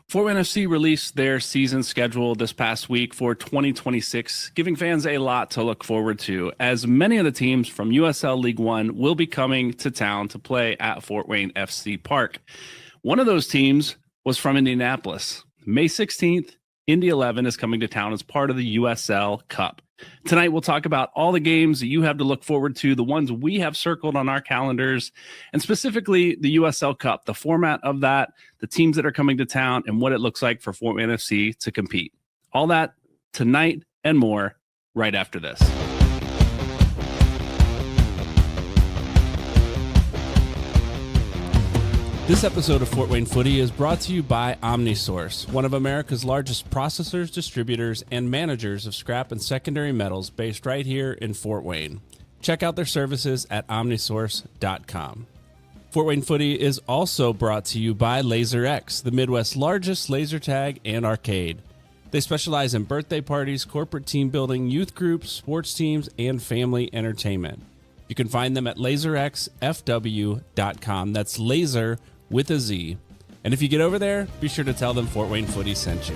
Fort Wayne FC released their season schedule this past week for 2026, giving fans a lot to look forward to, as many of the teams from USL League One will be coming to town to play at Fort Wayne FC Park. One of those teams was from Indianapolis. May 16th, Indy 11 is coming to town as part of the USL Cup. Tonight, we'll talk about all the games that you have to look forward to, the ones we have circled on our calendars, and specifically the USL Cup, the format of that, the teams that are coming to town, and what it looks like for Fort Wayne FC to compete. All that tonight and more right after this. This episode of Fort Wayne Footy is brought to you by OmniSource, one of America's largest processors, distributors, and managers of scrap and secondary metals based right here in Fort Wayne. Check out their services at omnisource.com. Fort Wayne Footy is also brought to you by LaserX, the Midwest's largest laser tag and arcade. They specialize in birthday parties, corporate team building, youth groups, sports teams, and family entertainment. You can find them at laserxfw.com. That's laser with a Z. And if you get over there, be sure to tell them Fort Wayne Footy sent you.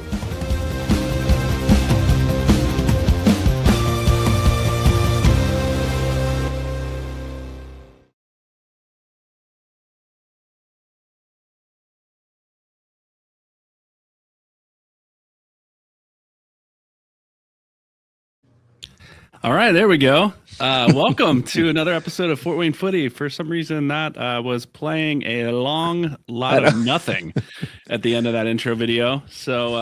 All right, there we go. Welcome to another episode of Fort Wayne Footy. For some reason, that was playing a long lot of nothing at the end of that intro video. So,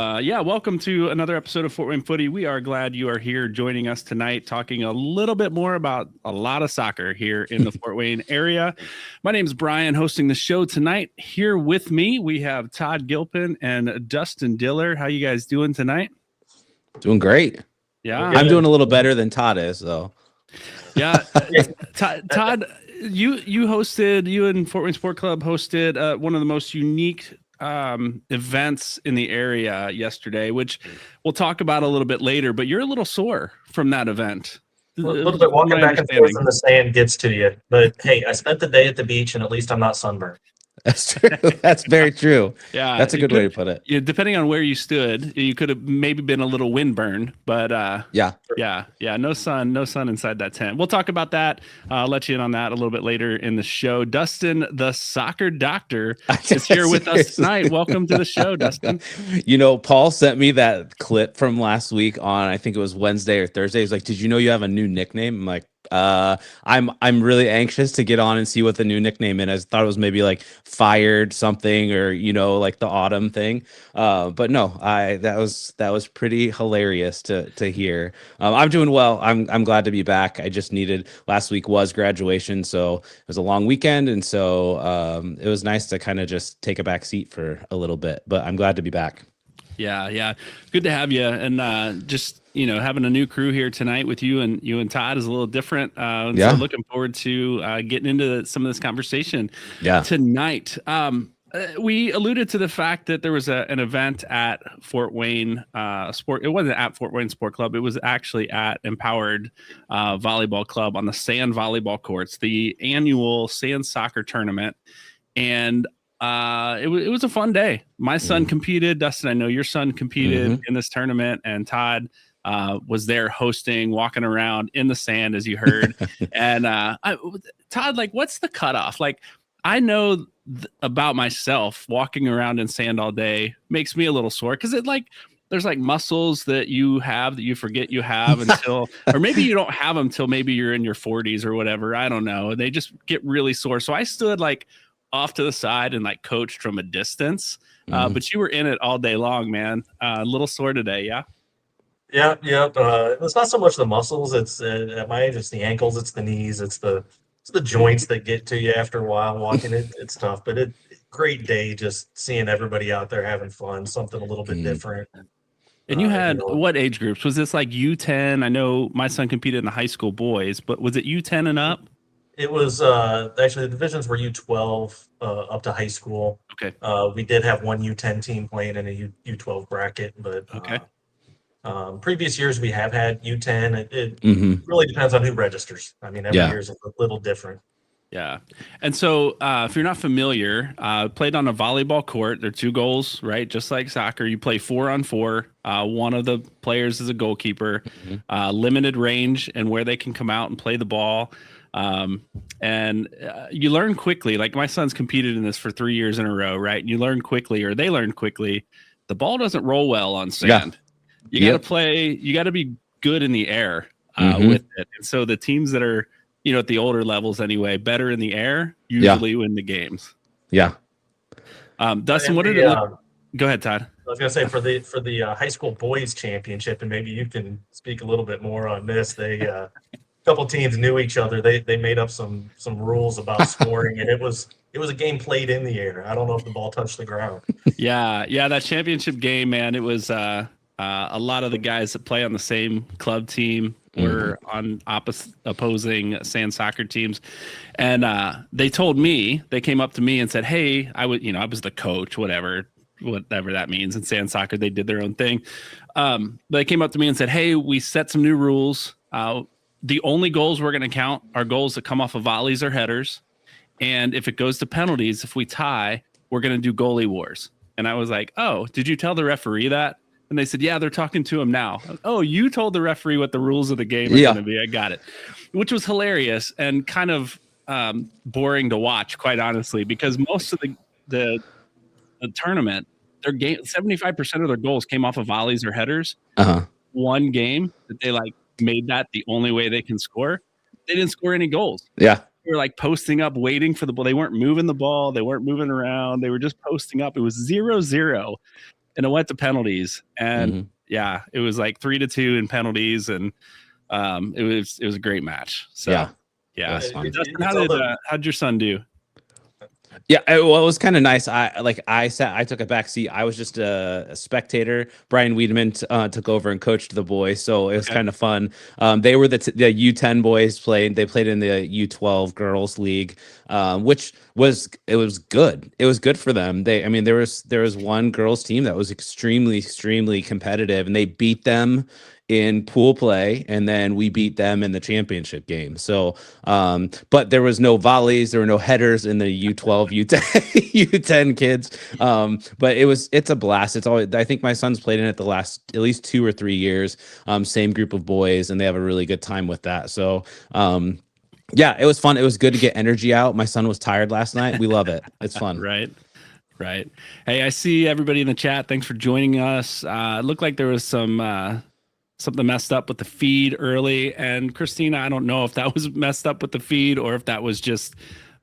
welcome to another episode of Fort Wayne Footy. We are glad you are here joining us tonight, talking a little bit more about a lot of soccer here in the Fort Wayne area. My name is Brian, hosting the show tonight. Here with me, we have Todd Gilpin and Dustin Diller. How you guys doing tonight? Doing great. Yeah, I'm doing a little better than Todd is, though. Yeah, Todd, you and Fort Wayne Sport Club hosted one of the most unique events in the area yesterday, which we'll talk about a little bit later. But you're a little sore from that event. A little bit walking back and forth in the sand gets to you. But hey, I spent the day at the beach, and at least I'm not sunburned. That's true. That's very true. Yeah, that's a good way to put it. Yeah, depending on where you stood, you could have maybe been a little windburned, but yeah, no sun inside that tent. We'll talk about that. I'll let you in on that a little bit later in the show. Dustin, the soccer doctor, is here with us tonight. Welcome to the show, Dustin. You know, Paul sent me that clip from last week on, I think it was Wednesday or Thursday. He's like, "Did you know you have a new nickname?" I'm like, I'm really anxious to get on and see what the new nickname is. I thought it was maybe like Fired something, or like the Autumn thing. But no, that was pretty hilarious to hear. I'm doing well. I'm glad to be back. I just needed, last week was graduation, so it was a long weekend, and so it was nice to kind of just take a back seat for a little bit. But I'm glad to be back. Yeah, good to have you, and just having a new crew here tonight with you and Todd is a little different. So looking forward to getting into some of this conversation tonight. We alluded to the fact that there was an event at Fort Wayne Sport. It wasn't at Fort Wayne Sport Club. It was actually at Empowered Volleyball Club on the sand volleyball courts, the annual sand soccer tournament. And it was a fun day. My son competed. Dustin, I know your son competed in this tournament, and Todd was there hosting, walking around in the sand, as you heard. And Todd, like, what's the cutoff? Like, I know about myself, walking around in sand all day makes me a little sore, because there's like muscles that you have that you forget you have until, or maybe you don't have them till maybe you're in your 40s or whatever. I don't know. They just get really sore. So I stood like off to the side and like coached from a distance. But you were in it all day long, man. A little sore today. Yeah. Yeah. It's not so much the muscles. It's at my age, it's the ankles, it's the knees, it's the joints that get to you after a while walking. It's tough, but great day just seeing everybody out there having fun, something a little bit different. And you had what age groups? Was this like U10? I know my son competed in the high school boys, but was it U10 and up? It was actually the divisions were U12 up to high school. Okay. We did have one U10 team playing in a U12 bracket, but previous years we have had U10. It really depends on who registers. I mean, every year is a little different. Yeah. And so if you're not familiar, played on a volleyball court. There are 2 goals, right? Just like soccer. You play 4-on-4. One of the players is a goalkeeper, limited range and where they can come out and play the ball. And you learn quickly, like my son's competed in this for 3 years in a row, right? And you learn quickly, or they learn quickly, the ball doesn't roll well on sand. You got to play, you got to be good in the air with it. And so the teams that are, at the older levels anyway, better in the air, usually win the games. Yeah. Dustin, what did it look? Go ahead, Todd. I was going to say for the high school boys championship, and maybe you can speak a little bit more on this. They a couple teams knew each other. They made up some rules about scoring, and it was a game played in the air. I don't know if the ball touched the ground. Yeah, that championship game, man. It was a lot of the guys that play on the same club team were on opposing sand soccer teams, and they came up to me and said, "Hey, I was the coach, whatever that means in sand soccer. They did their own thing. They came up to me and said, "Hey, we set some new rules. The only goals we're going to count are goals that come off of volleys or headers, and if it goes to penalties, if we tie, we're going to do goalie wars." And I was like, "Oh, did you tell the referee that?" And they said, "Yeah, they're talking to him now." "Oh, you told the referee what the rules of the game are going to be." I got it, which was hilarious and kind of boring to watch, quite honestly, because most of the tournament, their game, 75% of their goals came off of volleys or headers. One game that they made that the only way they can score, they didn't score any goals. Yeah. They were posting up, waiting for the ball. They weren't moving the ball. They weren't moving around. They were just posting up. It was 0-0. And it went to penalties, and it was 3-2 in penalties, and it was a great match. So yeah. Justin, how did your son do? Yeah, it was kind of nice. I took a back seat. I was just a spectator. Brian Wiedemann took over and coached the boys, so it was kind of fun. They were the U10 boys played. They played in the U12 girls league, which was good. It was good for them. There was one girls team that was extremely competitive, and they beat them in pool play, and then we beat them in the championship game. So, but there was no volleys, there were no headers in the U12, U10 kids. But it's a blast. It's always, I think my son's played in it the last at least 2 or 3 years. Same group of boys, and they have a really good time with that. So, yeah, it was fun. It was good to get energy out. My son was tired last night. We love it. It's fun. Right. Hey, I see everybody in the chat. Thanks for joining us. It looked like there was something messed up with the feed early. And Christina, I don't know if that was messed up with the feed or if that was just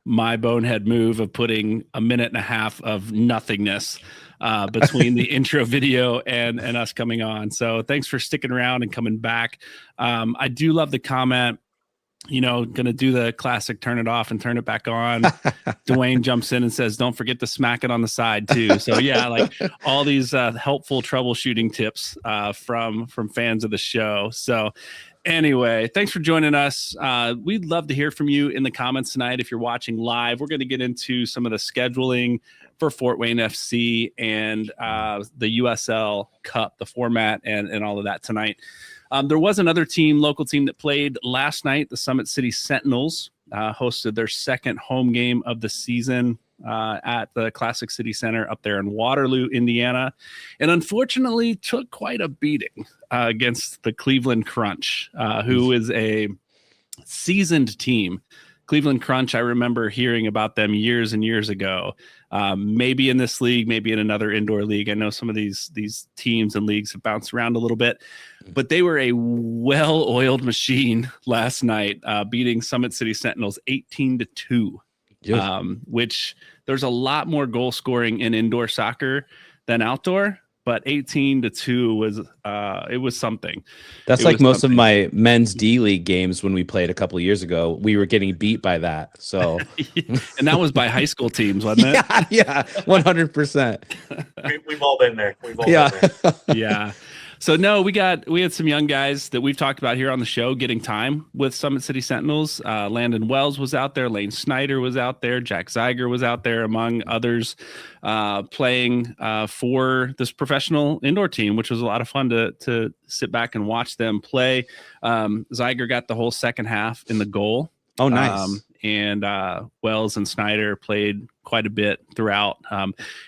my bonehead move of putting a minute and a half of nothingness between the intro video and us coming on. So thanks for sticking around and coming back. I do love the comment, going to do the classic turn it off and turn it back on. Dwayne jumps in and says, "Don't forget to smack it on the side too." So yeah, all these helpful troubleshooting tips from fans of the show. So anyway, thanks for joining us. We'd love to hear from you in the comments tonight. If you're watching live, we're going to get into some of the scheduling for Fort Wayne FC and the USL Cup, the format and all of that tonight. There was another local team that played last night. The Summit City Sentinels hosted their second home game of the season at the Classic City Center up there in Waterloo, Indiana, and unfortunately took quite a beating against the Cleveland Crunch, who is a seasoned team. Cleveland Crunch, I remember hearing about them years and years ago, maybe in this league, maybe in another indoor league. I know some of these teams and leagues have bounced around a little bit, but they were a well-oiled machine last night, beating Summit City Sentinels 18-2, which there's a lot more goal scoring in indoor soccer than outdoor. But 18-2 was something. That's most of my men's D League games when we played a couple of years ago. We were getting beat by that. So, and that was by high school teams, wasn't it? Yeah, 100%. We've all been there. Yeah. So no, we had some young guys that we've talked about here on the show getting time with Summit City Sentinels. Landon Wells was out there. Lane Snyder was out there. Jack Zeiger was out there, among others, playing for this professional indoor team, which was a lot of fun to sit back and watch them play. Zeiger got the whole second half in the goal. Oh, nice. and Wells and Snyder played quite a bit throughout.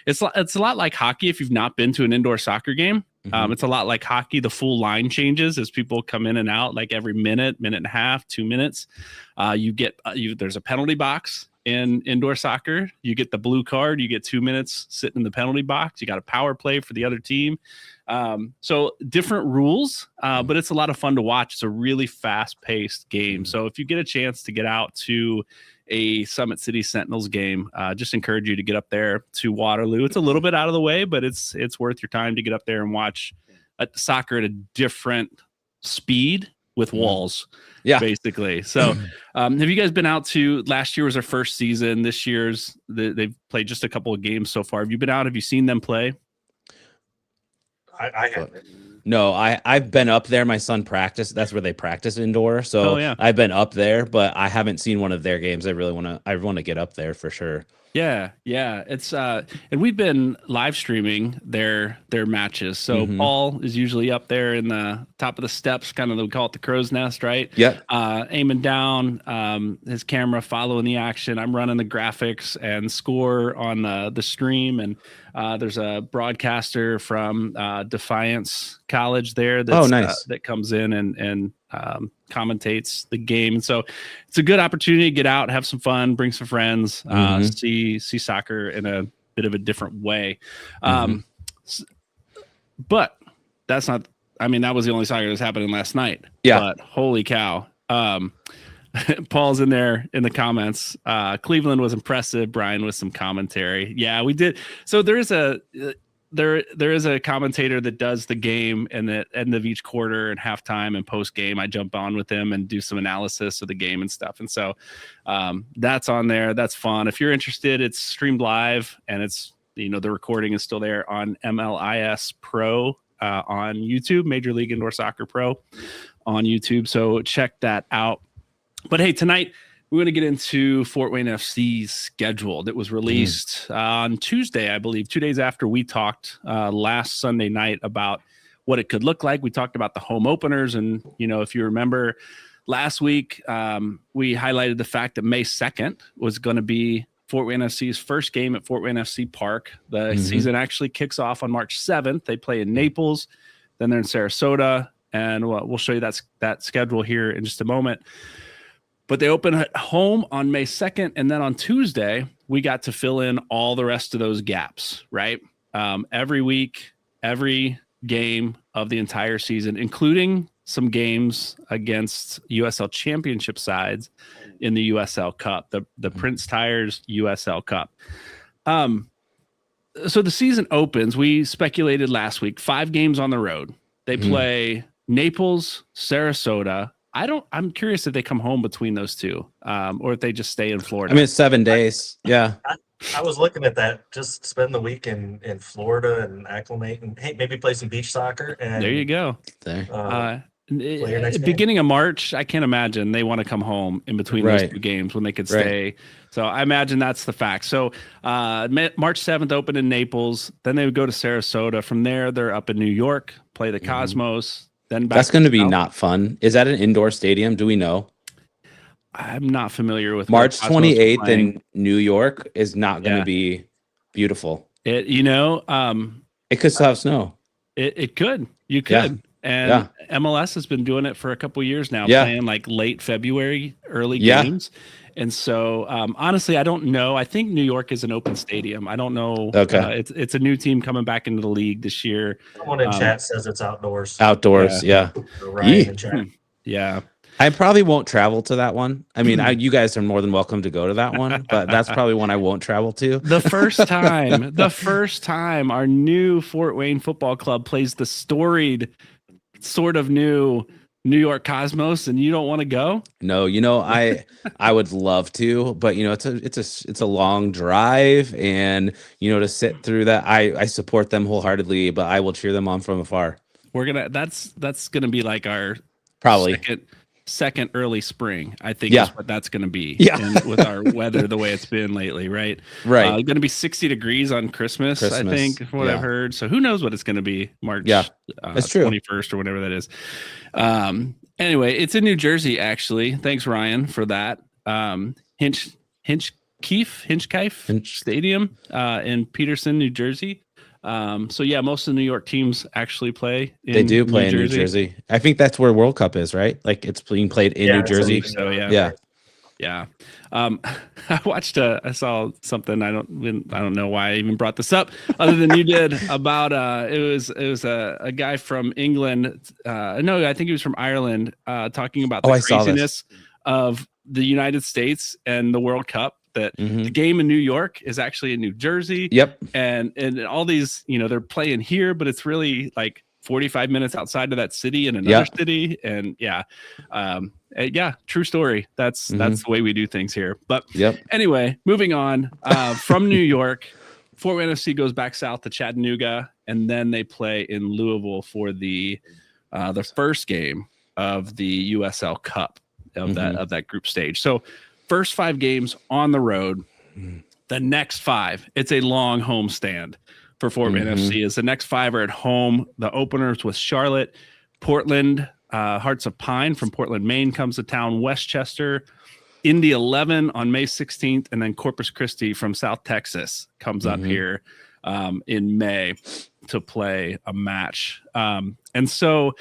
It's a lot like hockey. If you've not been to an indoor soccer game, it's a lot like hockey. The full line changes as people come in and out, like every minute and a half, 2 minutes. There's a penalty box in indoor soccer. You get the blue card. You get 2 minutes sitting in the penalty box. You got a power play for the other team. So different rules, but it's a lot of fun to watch. It's a really fast-paced game. So if you get a chance to get out to a Summit City Sentinels game, just encourage you to get up there to Waterloo. It's a little bit out of the way, but it's worth your time to get up there and watch soccer at a different speed with walls, basically. So have you guys been out to, last year was our first season. This year's, they've played just a couple of games so far. Have you been out? Have you seen them play? I haven't. No, I've been up there. My son practiced. That's where they practice indoor. So I've been up there, but I haven't seen one of their games. I want to get up there for sure. Yeah. It's and we've been live streaming their matches. So Paul is usually up there in the top of the steps, kind of, we call it the crow's nest, right? Yeah. Aiming down, his camera following the action. I'm running the graphics and score on the stream, and there's a broadcaster from Defiance College there that's, nice. That comes in and commentates the game. And so it's a good opportunity to get out, have some fun, bring some friends, see soccer in a bit of a different way. But that's not, I mean, that was the only soccer that was happening last night. Yeah. But holy cow. Paul's in there in the comments. Cleveland was impressive. Brian with some commentary. Yeah, we did. So there is a commentator that does the game, and at the end of each quarter and halftime and post game, I jump on with him and do some analysis of the game and stuff. And so that's on there. That's fun. If you're interested, it's streamed live, and it's, the recording is still there on MLIS Pro on YouTube, Major League Indoor Soccer Pro on YouTube. So check that out. But hey, tonight we're going to get into Fort Wayne FC's schedule that was released on Tuesday, I believe, 2 days after we talked last Sunday night about what it could look like. We talked about the home openers. And, if you remember last week, we highlighted the fact that May 2nd was going to be Fort Wayne FC's first game at Fort Wayne FC Park. The season actually kicks off on March 7th. They play in Naples, then they're in Sarasota, and we'll show you that schedule here in just a moment. But they open at home on May 2nd, and then on Tuesday, we got to fill in all the rest of those gaps, right? Every week, every game of the entire season, including some games against USL Championship sides in the USL Cup, the Prince Tires USL Cup. So the season opens, we speculated last week, 5 games on the road. They play Naples, Sarasota. I'm curious if they come home between those two, or if they just stay in Florida. I mean, it's 7 days. Yeah. I was looking at that. Just spend the week in Florida and acclimate, and maybe play some beach soccer. And there you go. Next beginning of March, I can't imagine they want to come home in between those 2 games when they could stay. So I imagine that's the fact. So March 7th open in Naples. Then they would go to Sarasota. From there, they're up in New York, play the Cosmos. Then that's going to be not fun. Is that an indoor stadium? Do we know? I'm not familiar with March 28th in New York is not going to be beautiful. It could still have snow. It could. You could. And MLS has been doing it for a couple years now, playing like late February, early games. And so, honestly, I don't know. I think New York is an open stadium. I don't know. Okay. It's a new team coming back into the league this year. Someone in chat says it's outdoors. Outdoors, yeah. Ryan in chat. Yeah. I probably won't travel to that one. I mean, you guys are more than welcome to go to that one, but that's probably one I won't travel to. The first time our new Fort Wayne Football Club plays the storied, sort of new New York Cosmos, and you don't want to go? No, I would love to, but it's a long drive, and to sit through that, I support them wholeheartedly, but I will cheer them on from afar. That's gonna be like our probably second early spring, I think is what that's going to be. And with our weather the way it's been lately, right? Going to be 60 degrees on Christmas, I think, from what I've heard. So who knows what it's going to be March that's true. 21st or whatever that is. Anyway, it's in New Jersey, actually. Thanks, Ryan, for that. Hinchcliffe Stadium in Peterson, New Jersey. So yeah, most of the New York teams actually play in New Jersey. I think that's where World Cup is, right? Like it's being played in New Jersey. So yeah. I saw something. I don't know why I even brought this up other than you did about it was a guy from England. No, I think he was from Ireland, talking about the craziness of the United States and the World Cup. That the game in New York is actually in New Jersey. Yep. And all these, they're playing here, but it's really like 45 minutes outside of that city in another city. And true story. That's the way we do things here. But anyway, moving on from New York, Fort Wayne FC goes back south to Chattanooga, and then they play in Louisville for the first game of the USL Cup of that group stage. So first 5 games on the road. The next 5, it's a long home stand for Fort Wayne FC. As the next 5 are at home. The openers with Charlotte, Portland, Hearts of Pine from Portland, Maine comes to town, Westchester, Indy 11 on May 16th, and then Corpus Christi from South Texas comes up here in May to play a match. And so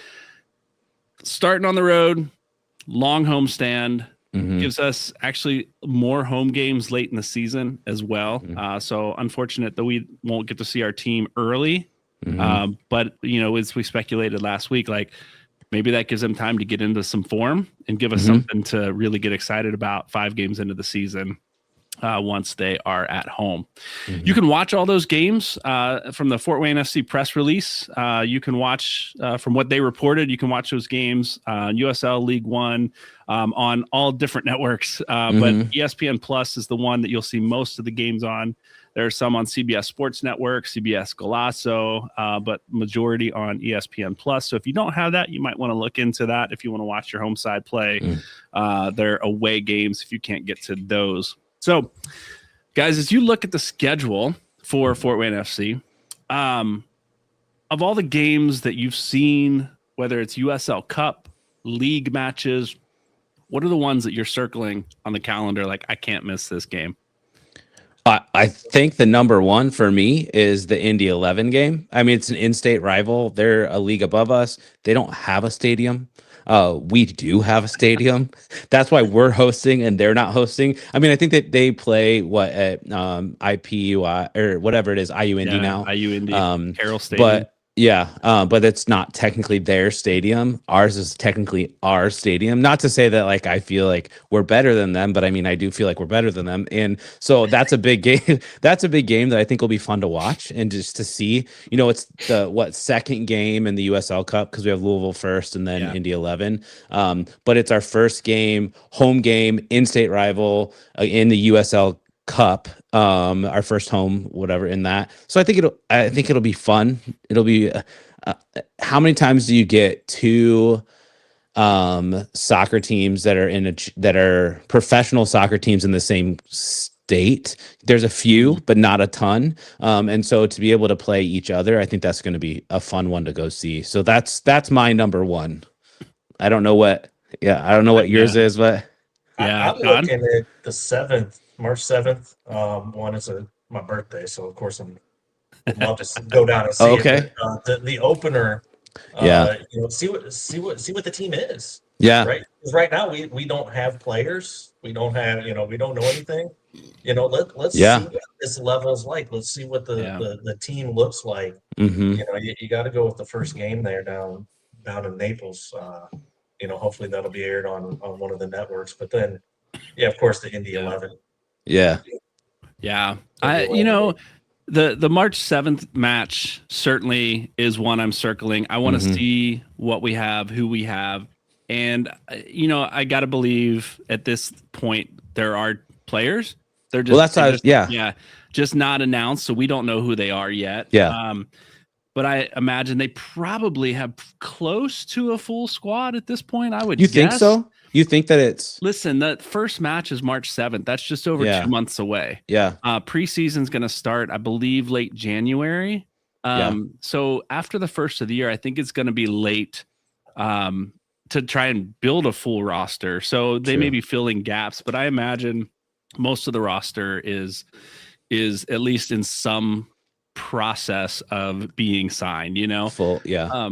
starting on the road, long home stand, gives us actually more home games late in the season as well. So unfortunate that we won't get to see our team early. But, as we speculated last week, like maybe that gives them time to get into some form and give us something to really get excited about 5 games into the season. Once they are at home. You can watch all those games from the Fort Wayne FC press release. You can watch from what they reported. You can watch those games USL League One on all different networks. But ESPN Plus is the one that you'll see most of the games on. There are some on CBS Sports Network, CBS Golazo, but majority on ESPN Plus. So if you don't have that, you might want to look into that if you want to watch your home side play their away games if you can't get to those. So, guys, as you look at the schedule for Fort Wayne FC, of all the games that you've seen, whether it's USL Cup, league matches, what are the ones that you're circling on the calendar? Like, I can't miss this game. I think the number one for me is the Indy 11 game. I mean, it's an in-state rival. They're a league above us. They don't have a stadium. We do have a stadium. That's why we're hosting and they're not hosting. I mean, I think that they play at IPUI or whatever it is, IU Indy now. IU Indy, Carroll Stadium. But it's not technically their stadium. Ours is technically our stadium. Not to say that like I feel like we're better than them, but I mean I do feel like we're better than them. And so that's a big game. That's a big game that I think will be fun to watch and just to see. It's the second game in the USL Cup because we have Louisville first and then Indy 11. But it's our first game, home game, in-state rival in the USL Cup, our first home, whatever in that. So I think it'll be fun. It'll be how many times do you get 2 soccer teams that are that are professional soccer teams in the same state? There's a few, but not a ton. And so to be able to play each other, I think that's going to be a fun one to go see. So that's my number one. I don't know what yours is, but I'm looking at the 7th. March 7th. One is my birthday, so of course I'll just go down and see it. But, the opener, see what the team is. Yeah. Right. Because right now we don't have players. We don't have we don't know anything. Let's see what this level is like. Let's see what the team looks like. You got to go with the first game there down in Naples. Hopefully that'll be aired on one of the networks. But then, of course, the Indy 11. Yeah. The March 7th match certainly is one I'm circling. I want to see what we have, who we have. And, I got to believe at this point there are players. They're just, just not announced. So we don't know who they are yet. Yeah. But I imagine they probably have close to a full squad at this point. I would guess. Think so? You think that it's... Listen, the first match is March 7th. That's just over 2 months away. Yeah. Preseason's going to start, I believe, late January. So after the first of the year, I think it's going to be late to try and build a full roster. So they may be filling gaps, but I imagine most of the roster is at least in some process of being signed, Full, yeah.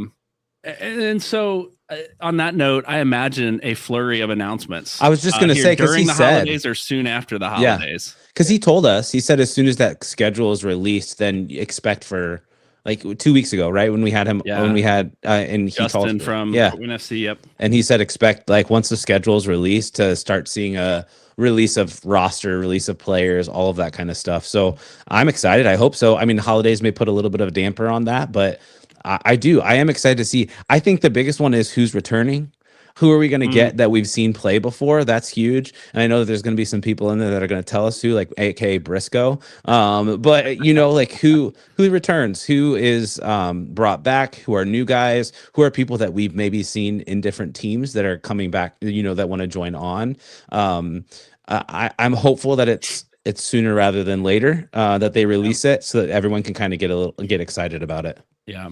And so on that note, I imagine a flurry of announcements. I was just going to say, because during the holidays or soon after the holidays. Because he told us, he said as soon as that schedule is released, then expect for like 2 weeks ago, right? When we had him, when we had, and Justin he told from Fort Wayne FC, yep. And he said expect like once the schedule is released to start seeing a release of roster, release of players, all of that kind of stuff. So I'm excited. I hope so. I mean, holidays may put a little bit of a damper on that, but I am excited to see. I think the biggest one is who's returning. Who are we going to get that we've seen play before? That's huge. And I know that there's going to be some people in there that are going to tell us who, like AKA Briscoe. But like who returns, who is brought back, who are new guys, who are people that we've maybe seen in different teams that are coming back, that want to join on. I'm hopeful that it's sooner rather than later that they release it so that everyone can kind of get excited about it. Yeah.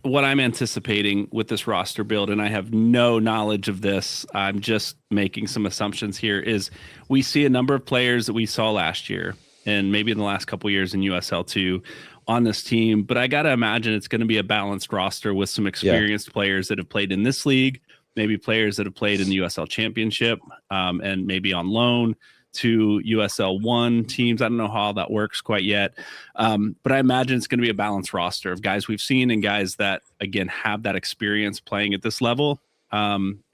What I'm anticipating with this roster build, and I have no knowledge of this, I'm just making some assumptions here, is we see a number of players that we saw last year and maybe in the last couple of years in USL2 on this team. But I got to imagine it's going to be a balanced roster with some experienced players that have played in this league, maybe players that have played in the USL Championship, and maybe on loan to USL One teams. I don't know how that works quite yet. But I imagine it's going to be a balanced roster of guys we've seen and guys that, again, have that experience playing at this level, and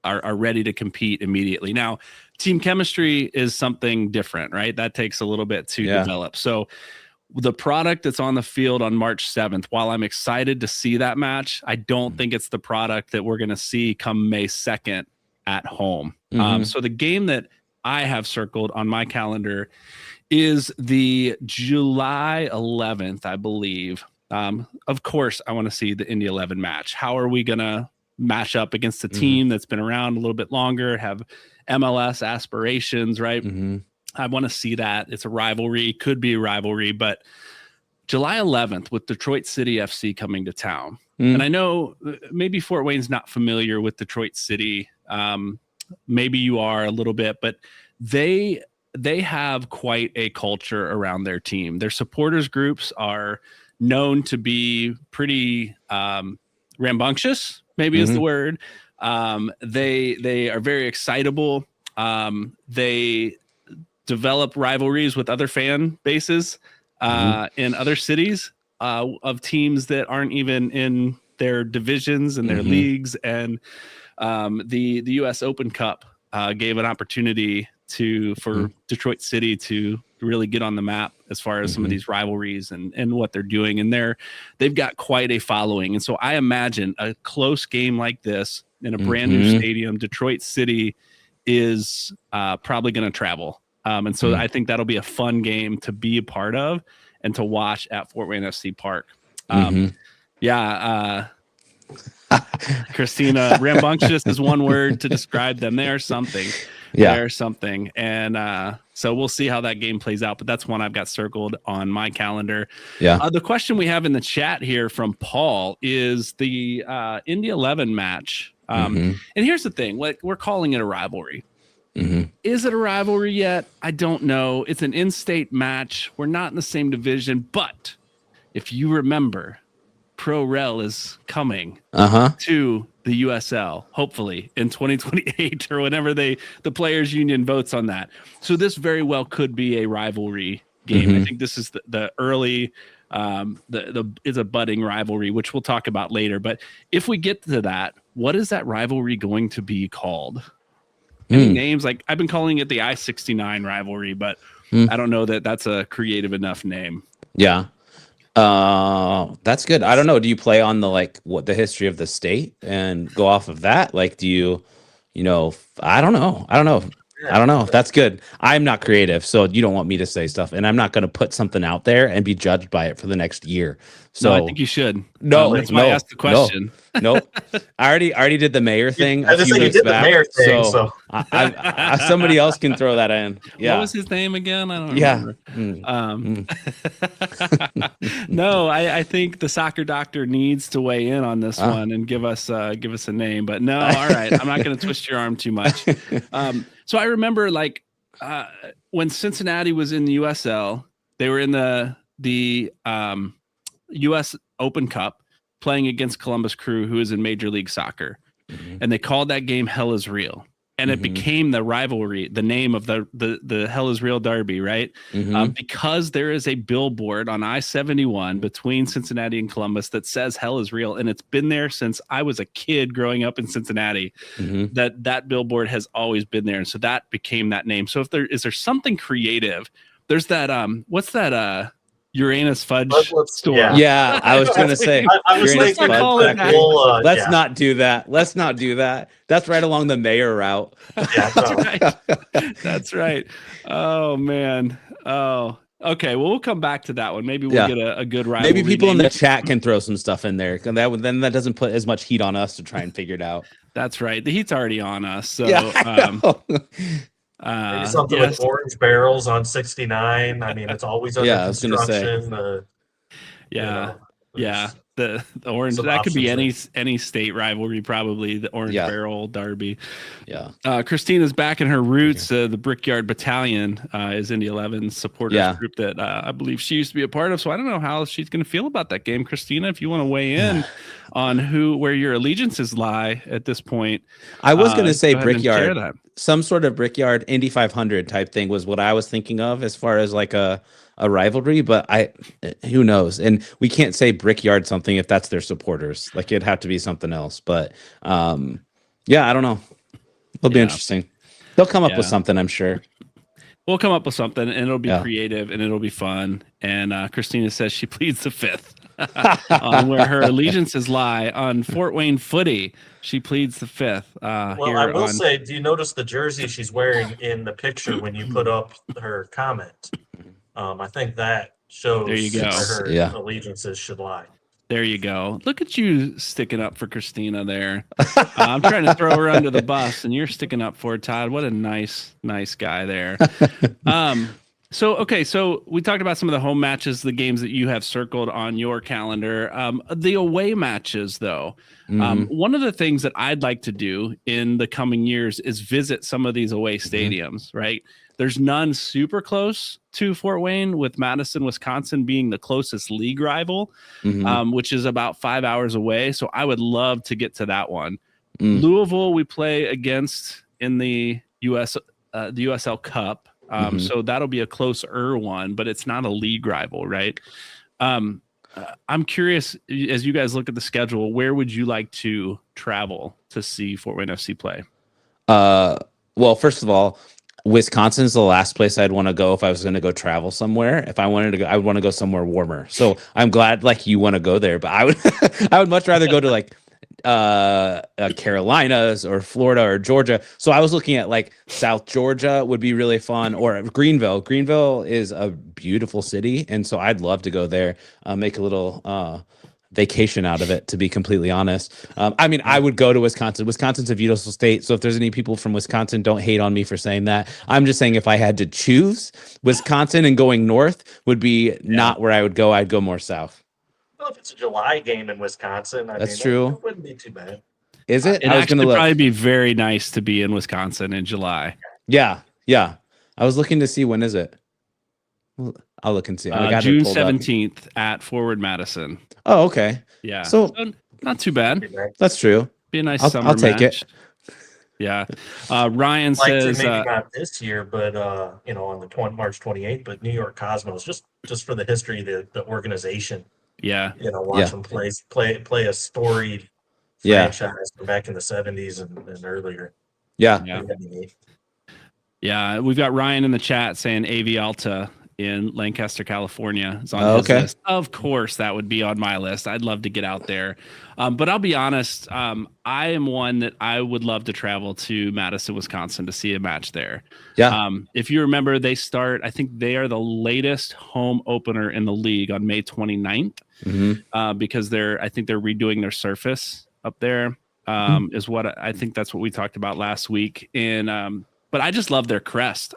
are ready to compete immediately. Now, team chemistry is something different, right? That takes a little bit to develop. So the product that's on the field on March 7th, while I'm excited to see that match, I don't think it's the product that we're going to see come May 2nd at home. So the game that I have circled on my calendar is the July 11th, I believe. Of course, I want to see the Indy 11 match. How are we going to match up against a team that's been around a little bit longer, have MLS aspirations, right? I want to see that. It's a rivalry, could be a rivalry, but July 11th with Detroit City FC coming to town. And I know maybe Fort Wayne's not familiar with Detroit City. Maybe you are a little bit, but they have quite a culture around their team. Their supporters groups are known to be pretty rambunctious, maybe is the word. They are very excitable. They develop rivalries with other fan bases in other cities of teams that aren't even in their divisions and their leagues. And the US Open Cup gave an opportunity for Detroit City to really get on the map as far as some of these rivalries and what they're doing. And they've got quite a following. And so I imagine a close game like this in a brand new stadium, Detroit City is probably going to travel. And so I think that'll be a fun game to be a part of and to watch at Fort Wayne FC Park. Christina, rambunctious is one word to describe them. They are something. They're something. And so we'll see how that game plays out. But that's one I've got circled on my calendar. The question we have in the chat here from Paul is the Indy 11 match. And here's the thing. We're calling it a rivalry. Is it a rivalry yet? I don't know. It's an in-state match. We're not in the same division. But if you remember, Pro Rel is coming to the USL, hopefully in 2028 or whenever the players union votes on that. So this very well could be a rivalry game. I think this is the early, is a budding rivalry, which we'll talk about later. But if we get to that, what is that rivalry going to be called? Any names? Like I've been calling it the I-69 rivalry, but I don't know that that's a creative enough name. That's good. I don't know. Do you play on the history of the state and go off of that? Like, do you I don't know. I don't know. That's good. I'm not creative, so you don't want me to say stuff, and I'm not going to put something out there and be judged by it for the next year. So I think you should. No, that's why I asked the question. No. I already did the mayor thing I a few you weeks did back. The mayor thing, so I somebody else can throw that in. Yeah. What was his name again? I don't remember. No, I think the soccer doctor needs to weigh in on this one and give us a name. But no, all right, I'm not going to twist your arm too much. So I remember when Cincinnati was in the USL, they were in the US Open Cup playing against Columbus Crew, who is in Major League Soccer. And they called that game Hell is Real. And it became the rivalry, the name of the Hell is Real Derby, right? Because there is a billboard on I-71 between Cincinnati and Columbus that says Hell is Real. And it's been there since I was a kid growing up in Cincinnati. That billboard has always been there. And so that became that name. So is there something creative? There's that, what's that, Uranus Fudge store. Yeah, I was going to say. I was thinking let's not do that. Let's not do that. That's right along the mayor route. Yeah, That's right. Oh man. Oh, okay. Well, we'll come back to that one. Maybe we'll get a good rivalry. Maybe people in the chat can throw some stuff in there. Then that doesn't put as much heat on us to try and figure it out. That's right. The heat's already on us. So maybe something with orange barrels on 69. I mean, it's always under construction. The orange, that could be any state rivalry, probably the Orange Barrel Derby. Christina's back in her roots. The Brickyard Battalion is Indy 11 supporters group that I believe she used to be a part of. So I don't know how she's going to feel about that game. Christina, if you want to weigh in on where your allegiances lie at this point. I was going to say Brickyard, some sort of Brickyard Indy 500 type thing was what I was thinking of as far as like a rivalry, but who knows? And we can't say Brickyard something if that's their supporters. Like it'd have to be something else. But I don't know. It'll be interesting. They'll come up with something, I'm sure. We'll come up with something, and it'll be creative, and it'll be fun. And Christina says she pleads the fifth on where her allegiances lie on Fort Wayne Footy. She pleads the fifth. Well, I will say, do you notice the jersey she's wearing in the picture when you put up her comment? I think that shows where her allegiances should lie. There you go. Look at you sticking up for Christina there. I'm trying to throw her under the bus, and you're sticking up for her, Todd. What a nice guy there. So we talked about some of the home matches, the games that you have circled on your calendar. The away matches, though. One of the things that I'd like to do in the coming years is visit some of these away stadiums, right? There's none super close to Fort Wayne, with Madison, Wisconsin being the closest league rival, which is about 5 hours away. So I would love to get to that one. Louisville, we play against in the USL Cup. So that'll be a closer one, but it's not a league rival, right? I'm curious, as you guys look at the schedule, where would you like to travel to see Fort Wayne FC play? Well, first of all, Wisconsin is the last place I'd want to go if I was going to go travel somewhere. If I wanted to go, I would want to go somewhere warmer. So I'm glad you want to go there, but I would much rather go to Carolinas or Florida or Georgia. So I was looking at South Georgia would be really fun, or Greenville. Greenville is a beautiful city, and so I'd love to go there, make a little vacation out of it, to be completely honest. I would go to Wisconsin. Wisconsin's a beautiful state, so if there's any people from Wisconsin, don't hate on me for saying that. I'm just saying if I had to choose, Wisconsin and going north would be not where I would go. I'd go more south. Well, if it's a July game in Wisconsin, that's true. It wouldn't be too bad. Is it? It would probably be very nice to be in Wisconsin in July. Yeah. I was looking to see, when is it? I'll look and see. June 17th at Forward Madison. Oh, okay. Yeah. So not too bad. That's true. Be a nice summer I'll take match. It. Yeah. Ryan says maybe not this year, but on the March 28th, but New York Cosmos, just for the history of the organization. Yeah. Watch them play a storied franchise from back in the 70s and earlier. Yeah. Yeah. We've got Ryan in the chat saying AV Alta in Lancaster, California is on his list. Of course, that would be on my list. I'd love to get out there. But I'll be honest, I am one that I would love to travel to Madison, Wisconsin to see a match there. Yeah. If you remember, I think they are the latest home opener in the league on May 29th because I think they're redoing their surface up there. Is what I think that's what we talked about last week. And but I just love their crest.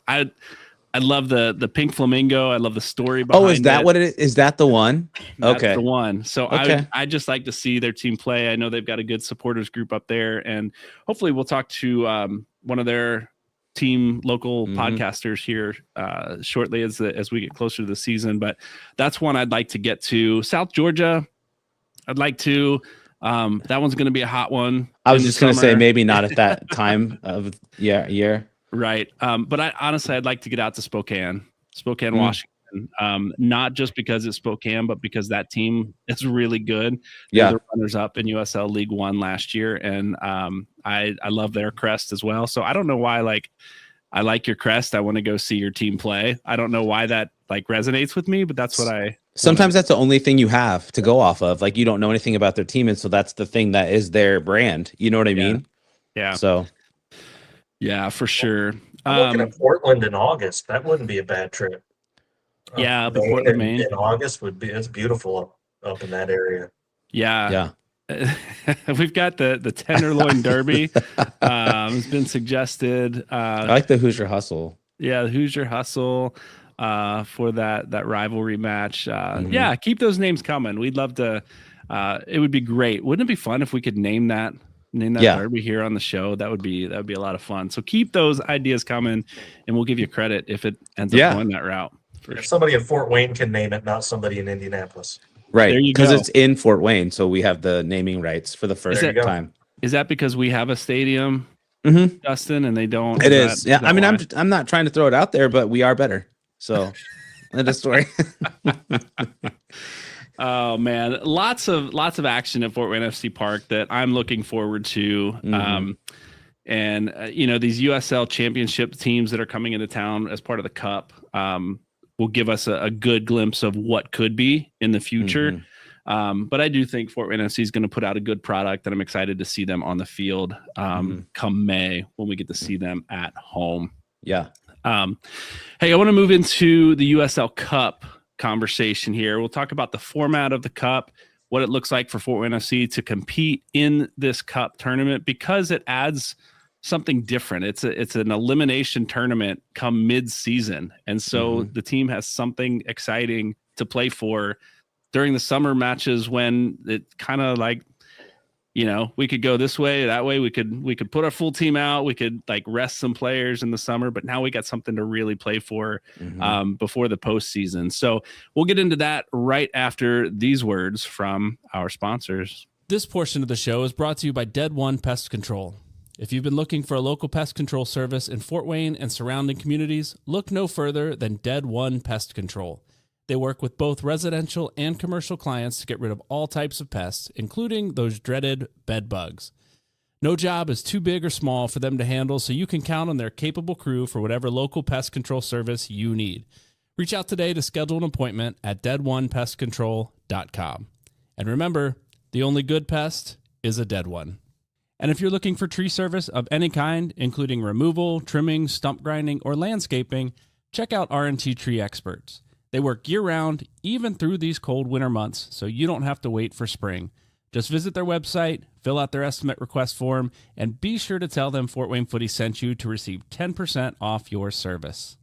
I love the pink flamingo. I love the story behind it. Oh, is that what it is? Is that the one? That's the one. So I just like to see their team play. I know they've got a good supporters group up there, and hopefully we'll talk to one of their team local podcasters here shortly as we get closer to the season. But that's one I'd like to get to. South Georgia, I'd like to. That one's going to be a hot one. I was just going to say maybe not at that time of year. Right. But I'd like to get out to Spokane, Washington. Not just because it's Spokane, but because that team is really good. They're the runners up in USL League One last year. And I love their crest as well. So I don't know why, I like your crest. I want to go see your team play. I don't know why that resonates with me, but that's what sometimes that's the only thing you have to go off of. You don't know anything about their team. And so that's the thing that is their brand. You know what I mean? Yeah. So. Yeah, for sure. I'm looking at Portland in August. That wouldn't be a bad trip. Yeah, Portland, Maine. In August it's beautiful up in that area. Yeah. We've got the Tenderloin Derby. It's been suggested. I like the Hoosier Hustle. Yeah, the Hoosier Hustle for that rivalry match. Yeah, keep those names coming. We'd love to. It would be great. Wouldn't it be fun if we could name that derby here on the show? That would be a lot of fun. So keep those ideas coming, and we'll give you credit if it ends up going that route. If somebody in Fort Wayne can name it, not somebody in Indianapolis. Right, because it's in Fort Wayne, so we have the naming rights for the first time. Is that because we have a stadium, Justin, and they don't? It is. Yeah, I mean, I'm not trying to throw it out there, but we are better. So, that's a story. Oh man, lots of action at Fort Wayne FC Park that I'm looking forward to. And these USL championship teams that are coming into town as part of the Cup will give us a good glimpse of what could be in the future. But I do think Fort Wayne FC is going to put out a good product, and I'm excited to see them on the field come May when we get to see them at home. Yeah. Hey, I want to move into the USL Cup conversation here. We'll talk about the format of the Cup, what it looks like for Fort Wayne FC to compete in this Cup tournament, because it adds something different. It's an elimination tournament come mid-season, and so the team has something exciting to play for during the summer matches when it kind of we could go this way, that way. We could put our full team out. We could rest some players in the summer, but now we got something to really play for before the postseason. So we'll get into that right after these words from our sponsors. This portion of the show is brought to you by Dead One Pest Control. If you've been looking for a local pest control service in Fort Wayne and surrounding communities, look no further than Dead One Pest Control. They work with both residential and commercial clients to get rid of all types of pests, including those dreaded bed bugs. No job is too big or small for them to handle, so you can count on their capable crew for whatever local pest control service you need. Reach out today to schedule an appointment at deadonepestcontrol.com. And remember, the only good pest is a dead one. And if you're looking for tree service of any kind, including removal, trimming, stump grinding, or landscaping, check out R&T Tree Experts. They work year-round, even through these cold winter months, so you don't have to wait for spring. Just visit their website, fill out their estimate request form, and be sure to tell them Fort Wayne Footy sent you to receive 10% off your service.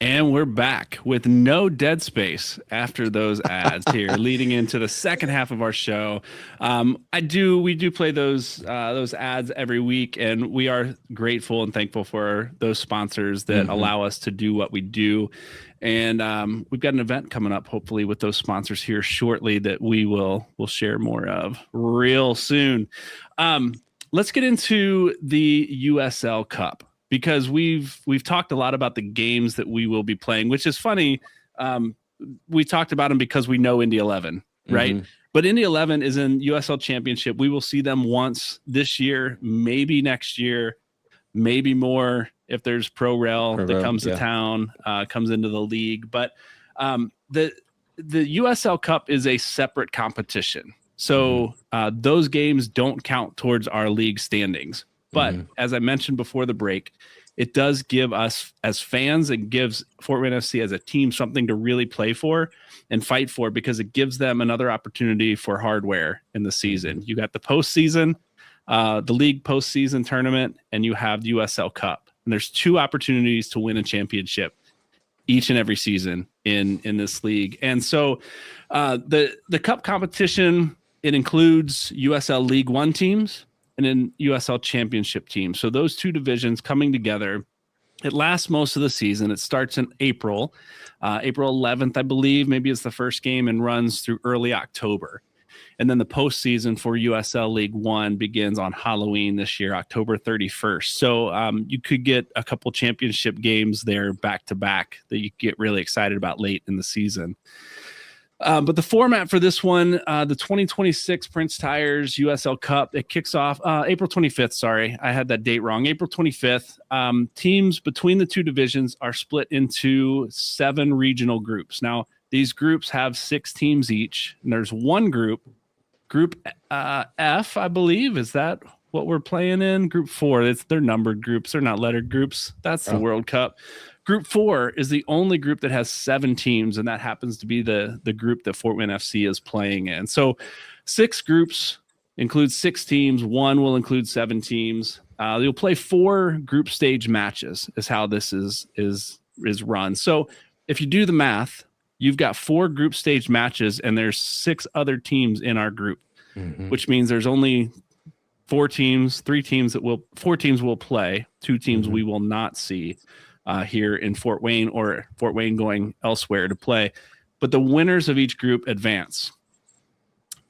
And we're back with no dead space after those ads here, leading into the second half of our show. We do play those ads every week, and we are grateful and thankful for those sponsors that allow us to do what we do. And we've got an event coming up, hopefully, with those sponsors here shortly that we'll share more of real soon. Let's get into the USL Cup, because we've talked a lot about the games that we will be playing, which is funny. We talked about them because we know Indy 11, right? But Indy 11 is in USL Championship. We will see them once this year, maybe next year, maybe more if there's pro rail that comes to town, comes into the league. But the USL Cup is a separate competition. So those games don't count towards our league standings. But as I mentioned before the break, it does give us as fans, it gives Fort Wayne FC as a team something to really play for and fight for, because it gives them another opportunity for hardware in the season. You got the postseason, the league postseason tournament, and you have the USL Cup. And there's 2 opportunities to win a championship each and every season in this league. And so the cup competition, it includes USL League One teams and then USL Championship teams. So those 2 divisions coming together. It lasts most of the season. It starts in April 11th, I believe. Maybe it's the first game, and runs through early October. And then the postseason for USL League One begins on Halloween this year, October 31st. So you could get a couple championship games there back to back that you get really excited about late in the season. But the format for this one, the 2026 Prince Tires USL Cup, it kicks off April 25th. Sorry, I had that date wrong. April 25th. Teams between the 2 divisions are split into 7 regional groups. Now, these groups have 6 teams each, and there's one group F, I believe. Is that what we're playing in? Group 4. They're numbered groups. They're not lettered groups. That's the World Cup. Group 4 is the only group that has 7 teams, and that happens to be the group that Fort Wayne FC is playing in. So 6 groups include 6 teams. One will include 7 teams. You'll play 4 group stage matches is how this is run. So if you do the math, you've got 4 group stage matches, and there's 6 other teams in our group, which means there's only 4 teams will play, 2 teams we will not see here in Fort Wayne, or Fort Wayne going elsewhere to play. But the winners of each group advance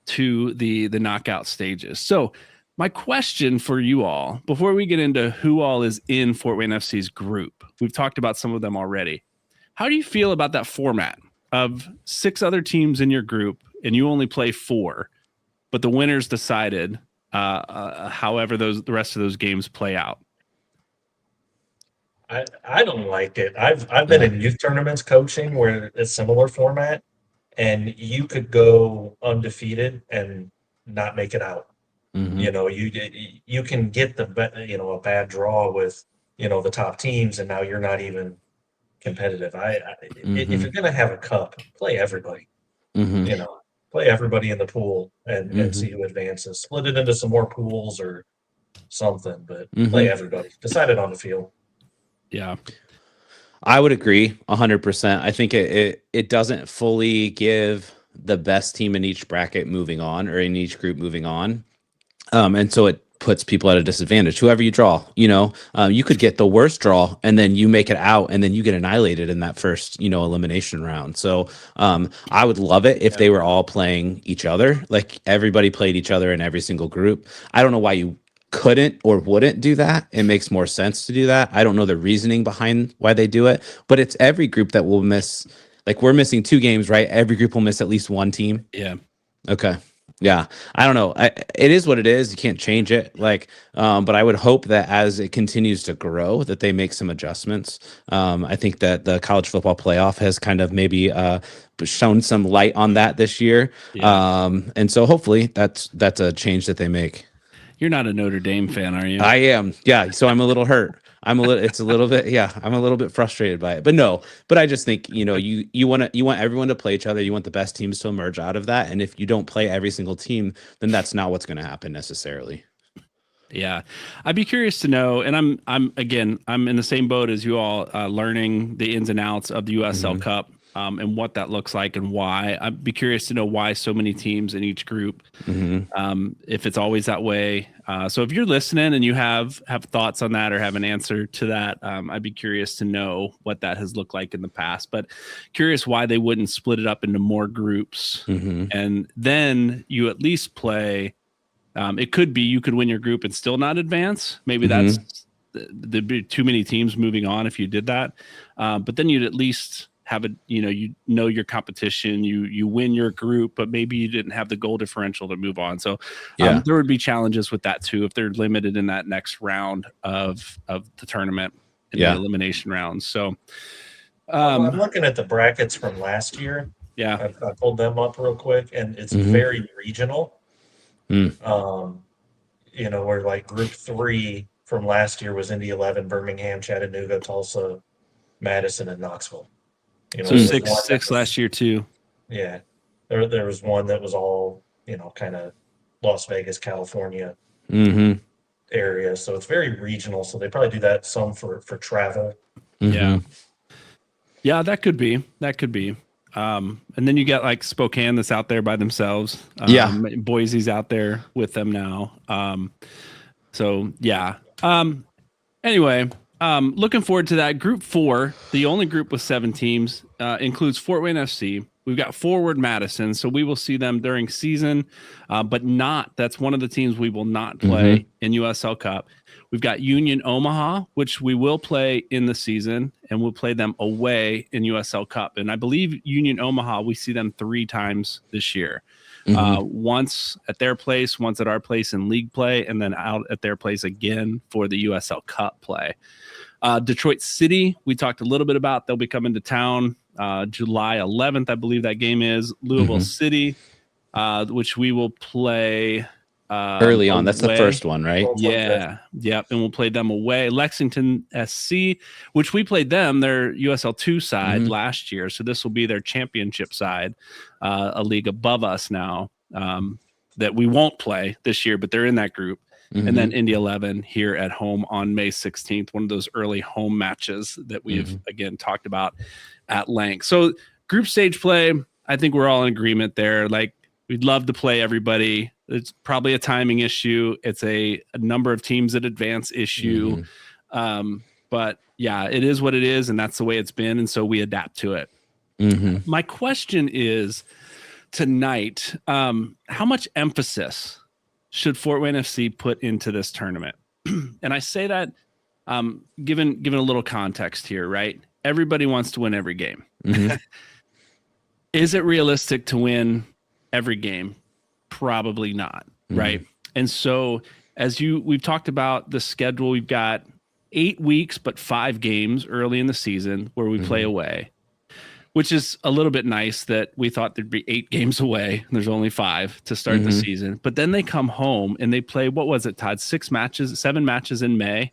to the knockout stages. So my question for you all, before we get into who all is in Fort Wayne FC's group, we've talked about some of them already. How do you feel about that format of 6 other teams in your group and you only play 4, but the winners decided however the rest of those games play out? I don't like it. I've been in youth tournaments coaching where it's similar format, and you could go undefeated and not make it out. You know, you can get a bad draw with the top teams, and now you're not even competitive. If you're gonna have a cup, play everybody. Play everybody in the pool and see who advances. Split it into some more pools or something, but play everybody. Decide it on the field. Yeah, I would agree 100%. I think it doesn't fully give the best team in each bracket moving on, or in each group moving on. And so it puts people at a disadvantage. Whoever you draw, you could get the worst draw, and then you make it out, and then you get annihilated in that first, elimination round. So I would love it if they were all playing each other, like everybody played each other in every single group. I don't know why you couldn't or wouldn't do that. It makes more sense to do that. I don't know the reasoning behind why they do it, but it's every group that will miss. Like, we're missing 2 games, right? Every group will miss at least 1 team. Yeah. Okay. Yeah. I don't know. It is what it is. You can't change it. But I would hope that as it continues to grow, that they make some adjustments. I think that the college football playoff has kind of maybe shown some light on that this year. Yeah. And so hopefully that's a change that they make. You're not a Notre Dame fan, are you? I am. Yeah. So I'm a little hurt. I'm a little bit frustrated by it, but I just think, you want everyone to play each other. You want the best teams to emerge out of that. And if you don't play every single team, then that's not what's going to happen necessarily. Yeah. I'd be curious to know, and I'm in the same boat as you all, learning the ins and outs of the USL Cup. And what that looks like and why. I'd be curious to know why so many teams in each group, if it's always that way. So if you're listening and you have thoughts on that or have an answer to that, I'd be curious to know what that has looked like in the past. But curious why they wouldn't split it up into more groups. And then you at least play. It could be you could win your group and still not advance. Maybe there'd be too many teams moving on if you did that. But then you'd at least have your competition, you win your group, but maybe you didn't have the goal differential to move on. So there would be challenges with that too, if they're limited in that next round of the tournament in the elimination rounds. So I'm looking at the brackets from last year. Yeah, I pulled them up real quick, and it's very regional. Where like Group 3 from last year was Indy 11, Birmingham, Chattanooga, Tulsa, Madison, and Knoxville. So six last year too. Yeah, there was one that was all kind of Las Vegas, California area. So it's very regional. So they probably do that some for travel. Yeah, that could be. And then you get like Spokane that's out there by themselves. Boise's out there with them now. Anyway, looking forward to that. Group 4, the only group with 7 teams, includes Fort Wayne FC. We've got Forward Madison, so we will see them during season, but that's one of the teams we will not play in USL Cup. We've got Union Omaha, which we will play in the season, and we'll play them away in USL Cup. And I believe Union Omaha, we see them 3 times this year. Once at their place, once at our place in league play, and then out at their place again for the USL Cup play. Detroit City, we talked a little bit about. They'll be coming to town July 11th, I believe that game is. Louisville City, which we will play early on. That's the first one, right? Yeah. Yep. And we'll play them away. Lexington SC, which we played them, their USL 2 side last year. So this will be their championship side, a league above us now, that we won't play this year, but they're in that group. And then Indy 11 here at home on May 16th, one of those early home matches that we've again talked about at length. So group stage play, I think we're all in agreement there. Like, we'd love to play everybody. It's probably a timing issue. It's a number of teams that advance issue. But yeah, it is what it is, and that's the way it's been. And so we adapt to it. My question is tonight, how much emphasis should Fort Wayne FC put into this tournament? And I say that given a little context here, right? Everybody wants to win every game. Is it realistic to win every game? Probably not, right? And so we've talked about the schedule, we've got 8 weeks, but 5 games early in the season where we play away, which is a little bit nice that we thought there'd be 8 games away. And there's only 5 to start the season, but then they come home and they play, what was it, Todd? 7 matches in May.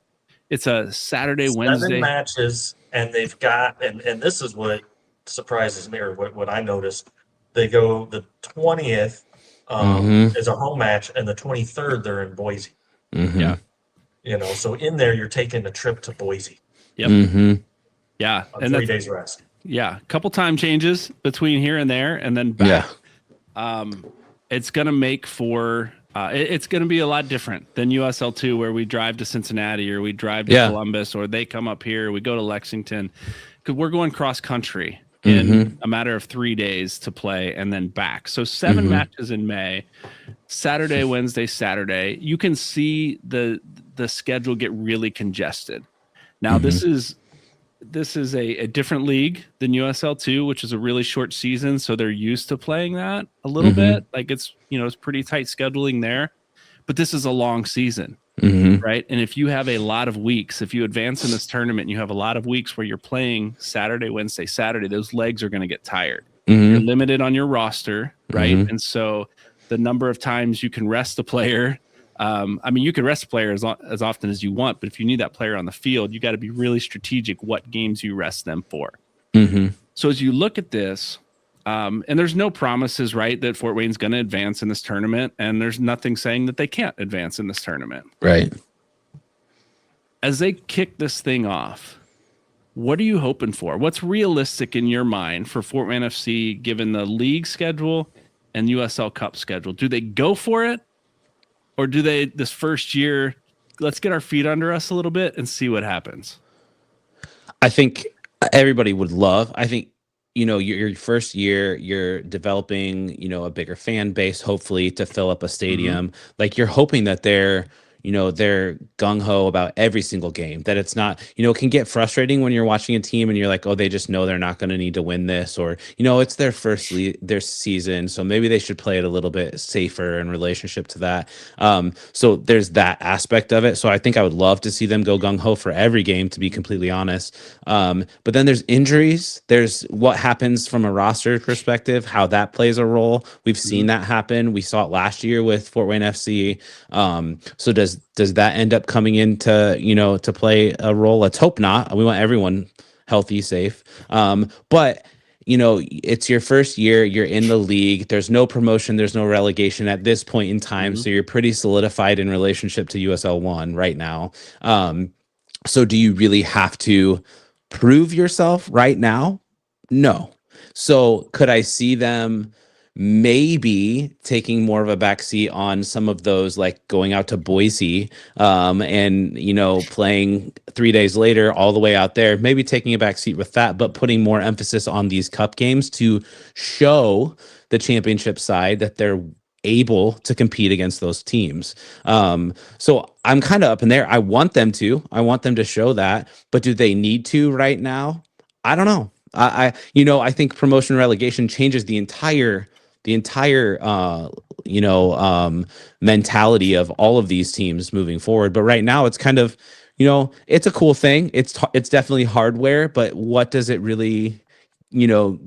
It's a Saturday, Wednesday. 7 matches, and they've got, and this is what surprises me, or what I noticed. They go the 20th is a home match, and the 23rd they're in Boise. Yeah. So in there you're taking a trip to Boise. Yep. Yeah. And 3 days rest. Yeah. A couple time changes between here and there, and then back. It's going to make for it's going to be a lot different than USL 2, where we drive to Cincinnati or we drive to Columbus, or they come up here, we go to Lexington, because we're going cross country in a matter of 3 days to play and then back. So 7 matches in May, Saturday, Wednesday, Saturday. You can see the schedule get really congested. Now this is a different league than USL 2, which is a really short season, so they're used to playing that a little bit. Like, it's pretty tight scheduling there, but this is a long season. Right. And if you have a lot of weeks, if you advance in this tournament, and you have a lot of weeks where you're playing Saturday, Wednesday, Saturday, those legs are going to get tired. You're limited on your roster. Right. And so the number of times you can rest a player, you can rest a player as often as you want, but if you need that player on the field, you got to be really strategic what games you rest them for. So as you look at this, and there's no promises, right, that Fort Wayne's going to advance in this tournament, and there's nothing saying that they can't advance in this tournament. Right. As they kick this thing off, what are you hoping for? What's realistic in your mind for Fort Wayne FC, given the league schedule and USL Cup schedule? Do they go for it, or do they, this first year, let's get our feet under us a little bit and see what happens? I think everybody would love, your first year, you're developing, a bigger fan base, hopefully, to fill up a stadium. Like, you're hoping that they're, they're gung-ho about every single game, that it's not, it can get frustrating when you're watching a team and you're like, oh, they just know they're not going to need to win this, or, it's their their season, so maybe they should play it a little bit safer in relationship to that. So there's that aspect of it. So I think I would love to see them go gung-ho for every game, to be completely honest. But then there's injuries. There's what happens from a roster perspective, how that plays a role. We've seen that happen. We saw it last year with Fort Wayne FC. So does that end up coming into, to play a role? Let's hope not. We want everyone healthy, safe. But it's your first year, you're in the league, there's no promotion, there's no relegation at this point in time. So you're pretty solidified in relationship to USL One right now. So do you really have to prove yourself right now? No. So could I see them maybe taking more of a backseat on some of those, like going out to Boise, and playing 3 days later all the way out there, maybe taking a backseat with that, but putting more emphasis on these cup games to show the championship side that they're able to compete against those teams. So I'm kind of up in there. I want them to show that, but do they need to right now? I don't know. I think promotion relegation changes the entire mentality of all of these teams moving forward. But right now it's kind of, it's a cool thing. It's definitely hardware, but what does it really,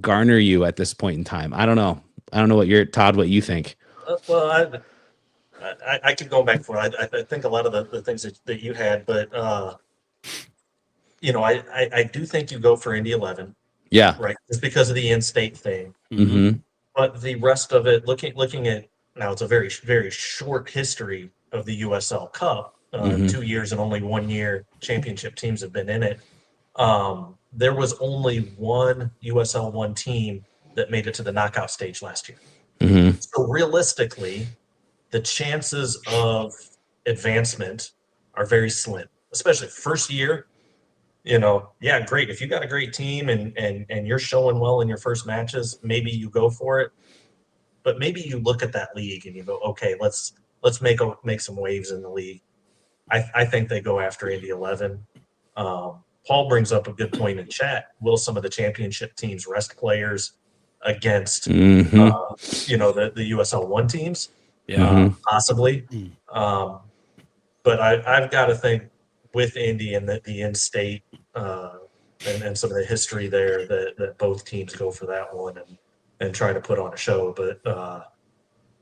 garner you at this point in time? I don't know what what you think. Well, I keep going back for it. I think a lot of the things that you had, but I do think you go for Indy 11. Yeah. Right. Just because of the in-state thing. Mm-hmm. But the rest of it, looking at now, it's a very, very short history of the USL Cup. 2 years and only 1 year championship teams have been in it. There was only one USL One team that made it to the knockout stage last year. Mm-hmm. So realistically, the chances of advancement are very slim, especially first year. Yeah, great. If you got a great team and you're showing well in your first matches, maybe you go for it. But maybe you look at that league and you go, okay, let's make some waves in the league. I think they go after Indy 11. Paul brings up a good point in chat. Will some of the championship teams rest players against the USL One teams? Yeah, possibly. But I've got to think with Indy and the in-state and some of the history there that both teams go for that one and try to put on a show. But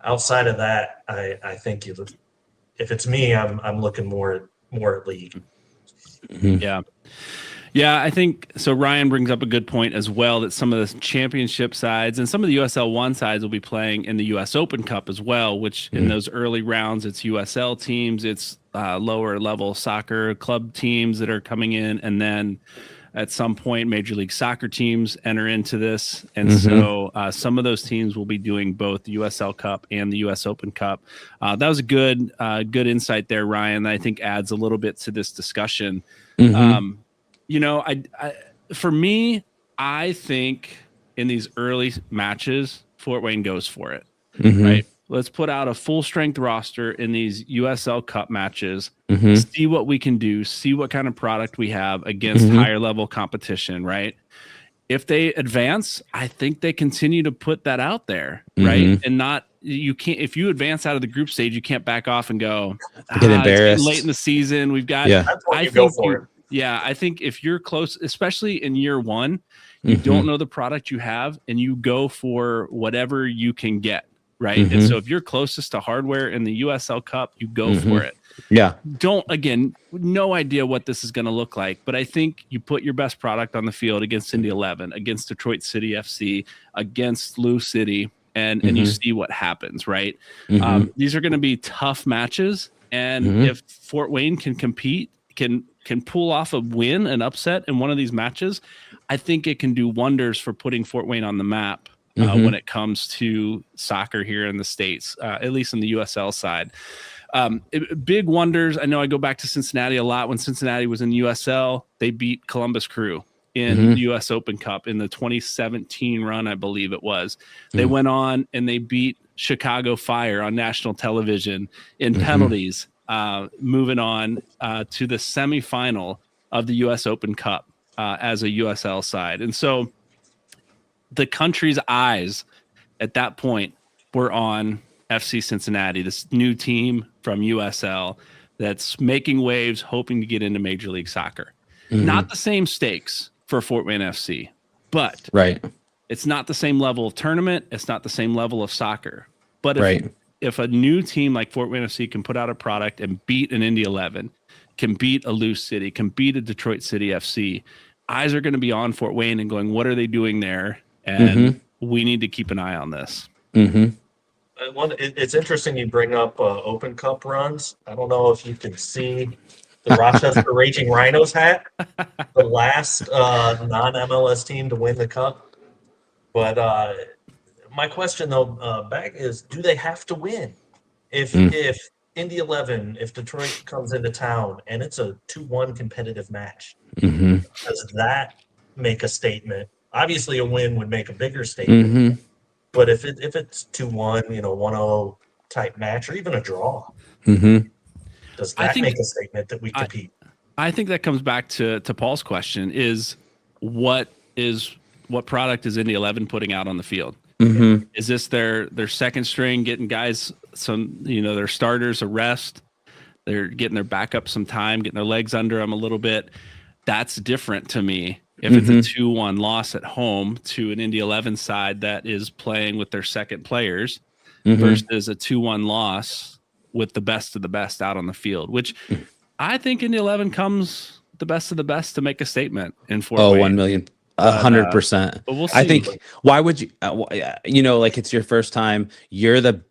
outside of that, I think if it's me, I'm looking more at league. Mm-hmm. Yeah, I think so. Ryan brings up a good point as well, that some of the championship sides and some of the USL One sides will be playing in the US Open Cup as well, which in those early rounds, it's USL teams, it's lower level soccer club teams that are coming in. And then at some point, Major League Soccer teams enter into this. And so some of those teams will be doing both the USL Cup and the US Open Cup. That was a good insight there, Ryan, that I think adds a little bit to this discussion. For me, I think in these early matches, Fort Wayne goes for it, right? Let's put out a full strength roster in these USL Cup matches, see what we can do, see what kind of product we have against higher level competition, right? If they advance, I think they continue to put that out there, right? And you can't, if you advance out of the group stage, you can't back off and go, get embarrassed. It's late in the season. We've got, I think go for it. Yeah, I think if you're close, especially in year one, you don't know the product you have and you go for whatever you can get, right? And so if you're closest to hardware in the USL Cup, you go for it. Yeah. No idea what this is going to look like, but I think you put your best product on the field against Indy 11, against Detroit City FC, against Lou City, and you see what happens, right? These are going to be tough matches, and if Fort Wayne can compete, can pull off a win, an upset in one of these matches, I think it can do wonders for putting Fort Wayne on the map when it comes to soccer here in the States, at least in the USL side. Big wonders. I know I go back to Cincinnati a lot. When Cincinnati was in USL, they beat Columbus Crew in the US Open Cup in the 2017 run, I believe it was. They went on and they beat Chicago Fire on national television in penalties. moving on to the semifinal of the U.S. Open Cup as a USL side. And so the country's eyes at that point were on FC Cincinnati, this new team from USL that's making waves, hoping to get into Major League Soccer. Not the same stakes for Fort Wayne FC, but it's not the same level of tournament. It's not the same level of soccer. But if a new team like Fort Wayne FC can put out a product and beat an Indy 11, can beat a Lou City, can beat a Detroit City FC, eyes are going to be on Fort Wayne and going, what are they doing there? And we need to keep an eye on this. It's interesting you bring up Open Cup runs. I don't know if you can see the Rochester Raging Rhinos hat, the last non-MLS team to win the Cup. But my question, though, back is, do they have to win? If Indy 11, if Detroit comes into town and it's a 2-1 competitive match, does that make a statement? Obviously, a win would make a bigger statement. But if it's 2-1, 1-0 type match, or even a draw, does that make a statement that we compete? I think that comes back to Paul's question: is what product is Indy 11 putting out on the field? Is this their second string, getting guys some, their starters a rest? They're getting their backup some time, getting their legs under them a little bit. That's different to me. If it's a 2-1 loss at home to an Indy 11 side that is playing with their second players versus a 2-1 loss with the best of the best out on the field, which I think Indy 11 comes the best of the best to make a statement in Fort Wayne. 1 million. 100%. But we'll see. I think, why would you, like, it's your first time, you're the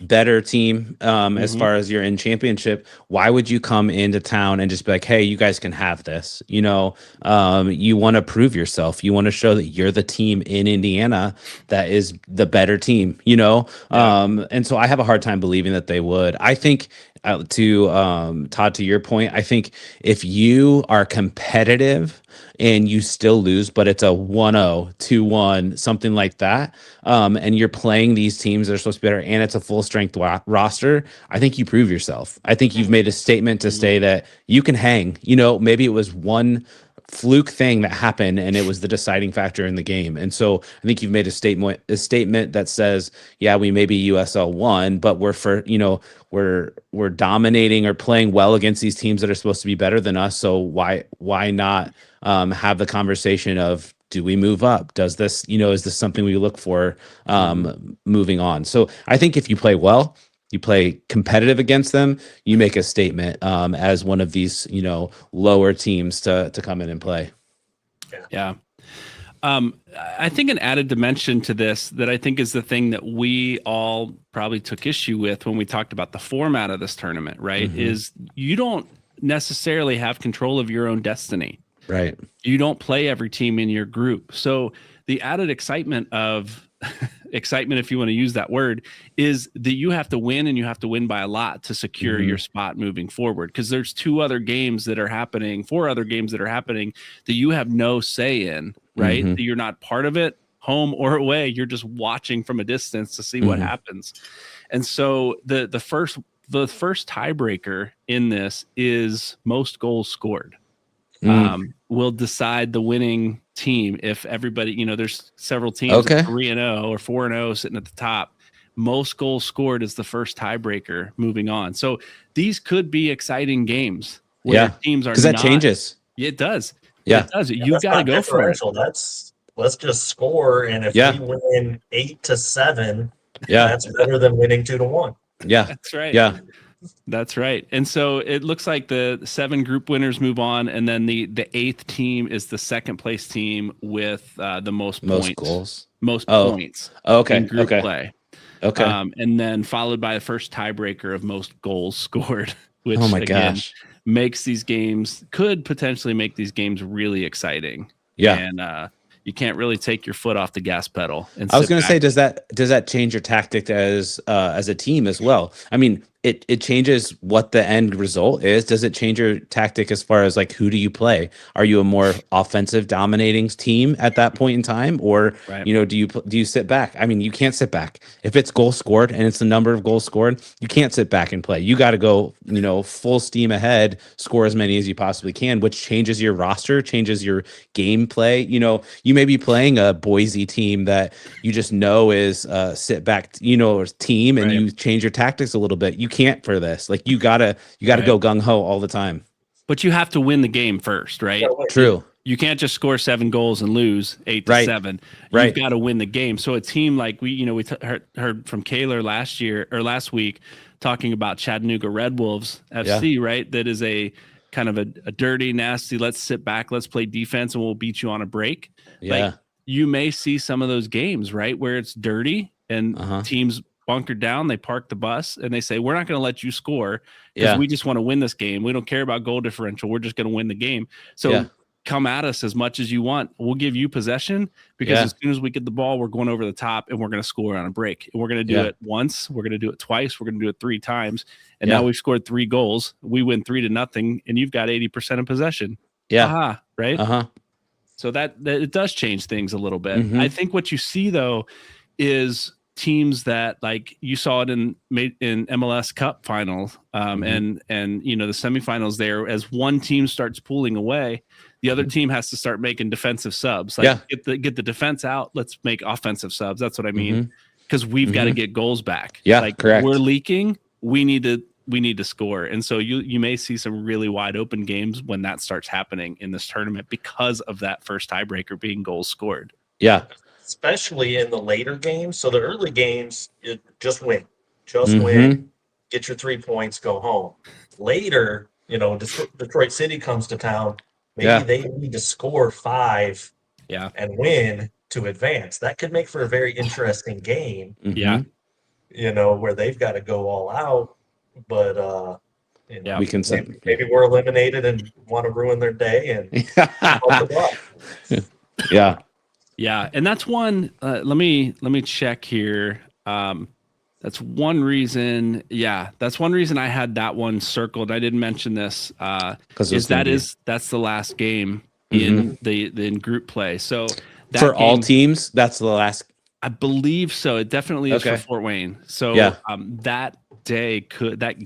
better team as far as you're in championship. Why would you come into town and just be like, hey, you guys can have this? You want to prove yourself. You want to show that you're the team in Indiana that is the better team, and so I have a hard time believing that they would. I think Todd, to your point, I think if you are competitive and you still lose, but it's a 1-0, 2-1, something like that, and you're playing these teams that are supposed to be better, and it's a full strength roster, I think you prove yourself. I think you've made a statement to say that you can hang. Maybe it was one fluke thing that happened and it was the deciding factor in the game. And so I think you've made a statement that says, yeah, we may be USL 1, but we're dominating or playing well against these teams that are supposed to be better than us. So why not have the conversation of, do we move up? Does this, is this something we look for moving on? So I think if you play well, you play competitive against them, you make a statement as one of these, lower teams to come in and play. Yeah. I think an added dimension to this that I think is the thing that we all probably took issue with when we talked about the format of this tournament, right? Is you don't necessarily have control of your own destiny. Right. You don't play every team in your group. So the added excitement, if you want to use that word, is that you have to win, and you have to win by a lot to secure your spot moving forward. Because there's 4 other games that are happening that you have no say in, right? That you're not part of it, home or away. You're just watching from a distance to see what happens. And so the first tiebreaker in this is most goals scored. Will decide the winning team. If everybody, there's several teams, 3-0 or 4-0 sitting at the top. Most goals scored is the first tiebreaker moving on. So these could be exciting games where teams are, because that changes. It does. Yeah, it does. You got to go for it. Let's just score, and if we win 8-7, that's better than winning 2-1. Yeah, that's right. Yeah. That's right. And so it looks like the 7 group winners move on, and then the 8th team is the second place team with the most points. Goals. Most points. Okay. In group play. Okay. And then followed by the first tiebreaker of most goals scored, which could potentially make these games really exciting. Yeah. And you can't really take your foot off the gas pedal. And I was going to say, does that change your tactic as a team as well? I mean, it changes what the end result is. Does it change your tactic as far as like who do you play? Are you a more offensive dominating team at that point in time, or do you sit back? I mean, you can't sit back if it's goal scored and it's the number of goals scored. You can't sit back and play. You got to go, full steam ahead, score as many as you possibly can, which changes your roster, changes your gameplay. You may be playing a Boise team that you just know is sit back, team, and you change your tactics a little bit. You can't for this. Like you gotta go gung ho all the time. But you have to win the game first, right? True. You can't just score 7 goals and lose 8-7. You've got to win the game. So a team like we heard from Kaylor last week talking about Chattanooga Red Wolves FC, right? That is a kind of a dirty, nasty, let's sit back, let's play defense, and we'll beat you on a break. Yeah. Like, you may see some of those games, right, where it's dirty and teams bunkered down, they park the bus, and they say, we're not going to let you score because we just want to win this game. We don't care about goal differential. We're just going to win the game. So come at us as much as you want. We'll give you possession because as soon as we get the ball, we're going over the top and we're going to score on a break. And we're going to do it once. We're going to do it twice. We're going to do it 3 times. And now we've scored 3 goals. We win 3-0, and you've got 80% of possession. Yeah. Right. So that it does change things a little bit. I think what you see though is teams that, like you saw it in MLS Cup finals, and the semifinals there, as one team starts pulling away, the other team has to start making defensive subs. Get the defense out. Let's make offensive subs. That's what I mean. Because we've got to get goals back. Yeah, correct. We're leaking. We need to score. And so you may see some really wide open games when that starts happening in this tournament because of that first tiebreaker being goals scored. Yeah. Especially in the later games. So the early games, just win. Win, get your 3 points, go home. Later, Detroit City comes to town. Maybe they need to score 5 and win to advance. That could make for a very interesting game. Where they've got to go all out. But we can say maybe we're eliminated and want to ruin their day and Yeah, and that's one. Let me check here. That's one reason. Yeah, that's one reason I had that one circled. I didn't mention this that's the last game in the group play. So for all teams, that's the last. I believe so. It definitely is for Fort Wayne. So that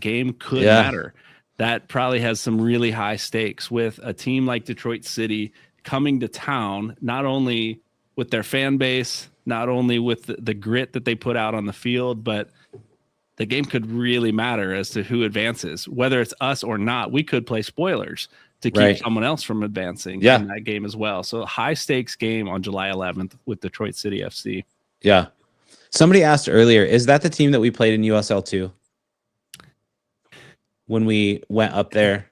game could matter. That probably has some really high stakes with a team like Detroit City coming to town, not only with their fan base, not only with the grit that they put out on the field, but the game could really matter as to who advances. Whether it's us or not, we could play spoilers to keep someone else from advancing in that game as well. So high stakes game on July 11th with Detroit City FC. Yeah. Somebody asked earlier, is that the team that we played in USL 2 when we went up there?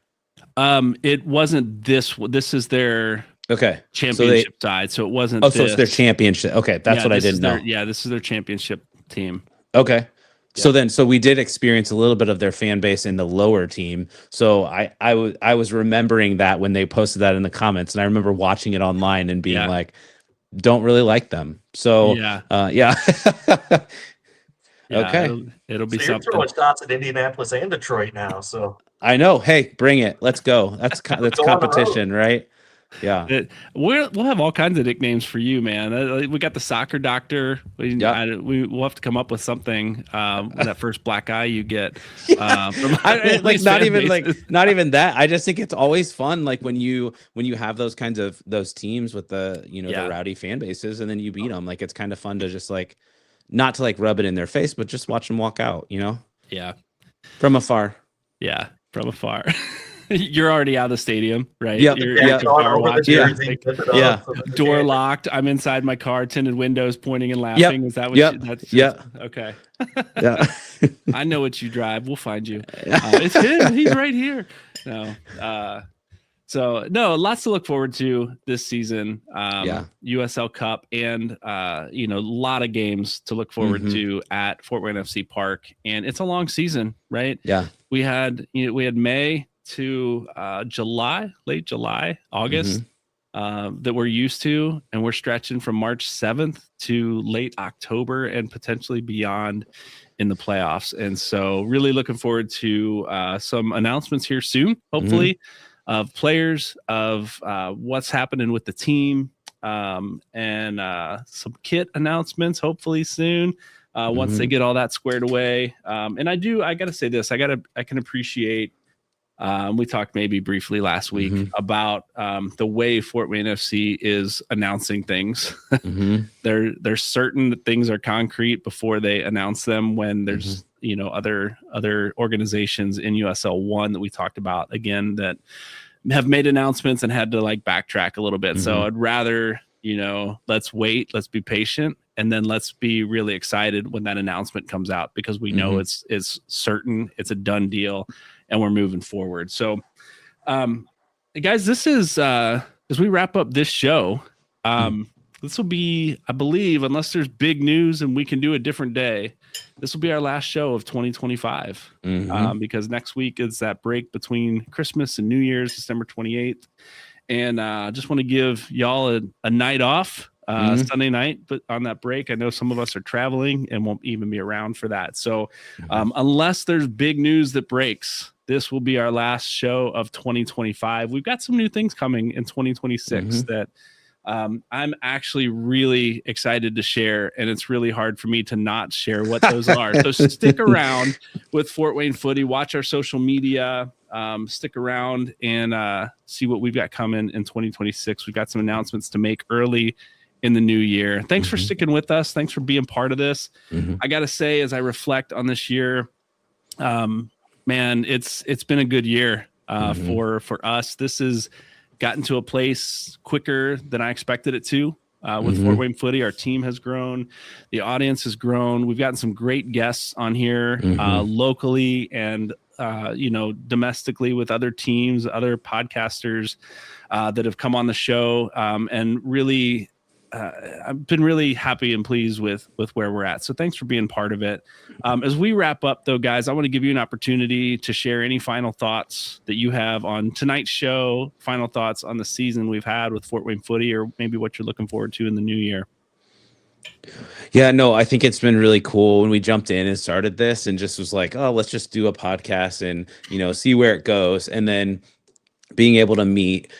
It wasn't this. This is their championship side, so it wasn't. Oh, so it's their championship. Okay, that's what I didn't know. This is their championship team. Okay, so we did experience a little bit of their fan base in the lower team. So I was remembering that when they posted that in the comments, and I remember watching it online and being like, don't really like them. So okay, it'll be so something. you're throwing shots at Indianapolis and Detroit now. So I know. Hey, bring it. Let's go. That's competition, right? Yeah, we'll have all kinds of nicknames for you, man. We got the soccer doctor. We'll have to come up with something. That first black eye you get, not even that. I just think it's always fun, like when you have those kinds of those teams with the the rowdy fan bases, and then you beat them. Like it's kind of fun to just like not to like rub it in their face, but just watch them walk out. From afar. Yeah, from afar. You're already out of the stadium, right? Yeah. Door locked. I'm inside my car, tinted windows, pointing and laughing. Is that what? That's okay. Yeah. I know what you drive. We'll find you. It's him. He's right here. No. So lots to look forward to this season. USL Cup and a lot of games to look forward to at Fort Wayne FC Park, and it's a long season, right? Yeah. We had May to July, late July, August, that we're used to, and we're stretching from March 7th to late October and potentially beyond in the playoffs. And so really looking forward to some announcements here soon, hopefully, of players, of what's happening with the team, and some kit announcements hopefully soon, once they get all that squared away. And I got to say this, I can appreciate, we talked maybe briefly last week about the way Fort Wayne FC is announcing things. There's certain that things are concrete before they announce them, when there's other organizations in USL One that we talked about again that have made announcements and had to like backtrack a little bit. So I'd rather, let's wait, let's be patient, and then let's be really excited when that announcement comes out, because we know it's certain, it's a done deal, and we're moving forward. So, guys, this is as we wrap up this show, this will be, I believe, unless there's big news and we can do a different day, this will be our last show of 2025, because next week is that break between Christmas and New Year's, December 28th. And I just want to give y'all a night off, Sunday night, but on that break, I know some of us are traveling and won't even be around for that. So unless there's big news that breaks, this will be our last show of 2025. We've got some new things coming in 2026 that I'm actually really excited to share, and it's really hard for me to not share what those are. So stick around with Fort Wayne Footy, watch our social media, stick around and see what we've got coming in 2026. We've got some announcements to make early in the new year. Thanks for sticking with us. Thanks for being part of this. I got to say, as I reflect on this year, man, it's been a good year for us. This has gotten to a place quicker than I expected it to. With Fort Wayne Footy, our team has grown, the audience has grown. We've gotten some great guests on here, locally and domestically, with other teams, other podcasters that have come on the show, and really. I've been really happy and pleased with where we're at. So thanks for being part of it. As we wrap up, though, guys, I want to give you an opportunity to share any final thoughts that you have on tonight's show, final thoughts on the season we've had with Fort Wayne Footy, or maybe what you're looking forward to in the new year. Yeah, no, I think it's been really cool when we jumped in and started this and just was like, oh, let's just do a podcast and, see where it goes. And then being able to meet,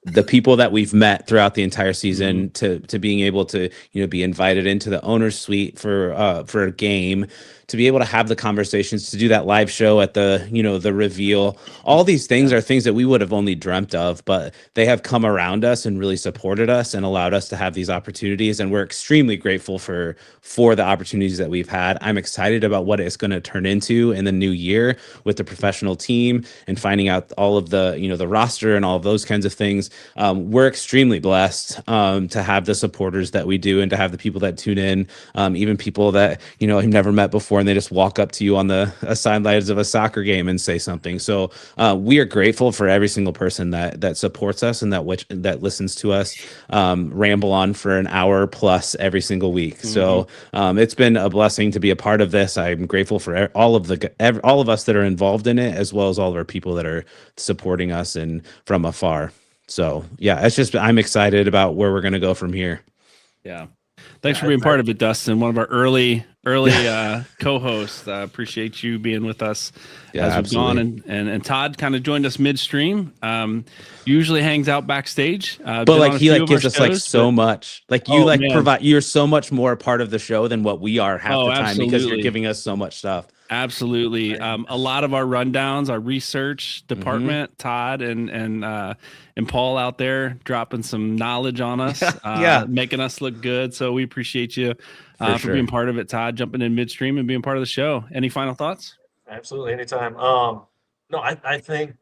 the people that we've met throughout the entire season, to being able to, be invited into the owner's suite for a game, to be able to have the conversations, to do that live show at the, the reveal. All these things are things that we would have only dreamt of, but they have come around us and really supported us and allowed us to have these opportunities. And we're extremely grateful for the opportunities that we've had. I'm excited about what it's going to turn into in the new year with the professional team and finding out all of the, the roster and all of those kinds of things. We're extremely blessed to have the supporters that we do, and to have the people that tune in, even people that, I've never met before, and they just walk up to you on the sidelines of a soccer game and say something. So we are grateful for every single person that supports us and that listens to us ramble on for an hour plus every single week. So it's been a blessing to be a part of this. I'm grateful for all of us that are involved in it, as well as all of our people that are supporting us and from afar. So yeah, I'm excited about where we're going to go from here. Yeah. Thanks for being part of it, Dustin. One of our early co-hosts. Appreciate you being with us as we've gone. And Todd kind of joined us midstream. Usually hangs out backstage. But he gives us so much. You're so much more a part of the show than what we are half the time, absolutely. Because you're giving us so much stuff. Absolutely. A lot of our rundowns, our research department, Todd and Paul out there dropping some knowledge on us, making us look good. So we appreciate you for being part of it, Todd, jumping in midstream and being part of the show. Any final thoughts? Absolutely. Anytime. No, I think,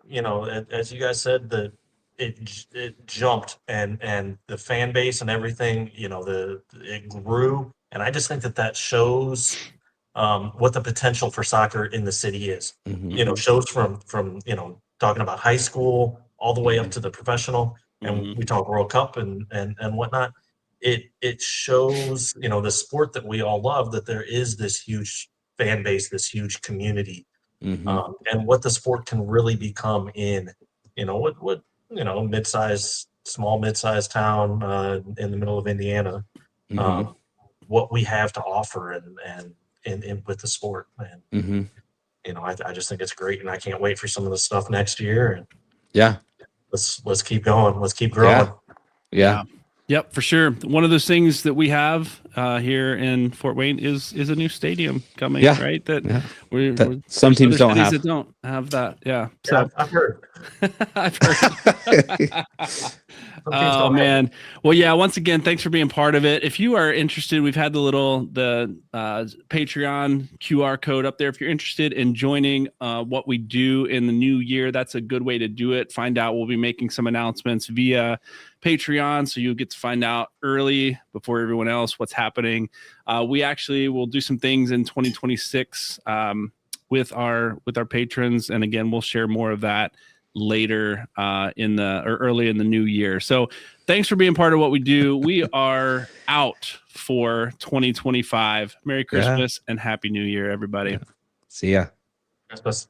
as you guys said, that it jumped and the fan base and everything, it grew. And I just think that shows what the potential for soccer in the city is. Shows from talking about high school all the way up to the professional, and we talk World Cup and whatnot. It shows the sport that we all love, that there is this huge fan base, this huge community, and what the sport can really become in what small mid-sized town in the middle of Indiana, what we have to offer and with the sport. And I just think it's great, and I can't wait for some of the stuff next year. And let's keep going. Let's keep growing. Yeah. Yep, for sure. One of those things that we have here in Fort Wayne is a new stadium coming, right? That some teams don't have. That don't have that. Yeah. So I've heard. I've heard. Oh man. Well, yeah. Once again, thanks for being part of it. If you are interested, we've had the Patreon QR code up there. If you're interested in joining what we do in the new year, that's a good way to do it. Find out. We'll be making some announcements via Patreon, so you'll get to find out early before everyone else what's happening. We actually will do some things in 2026 with our patrons, and again, we'll share more of that later early in the new year. So thanks for being part of what we do. We are out for 2025. Merry Christmas and Happy New Year, everybody. See ya. Christmas.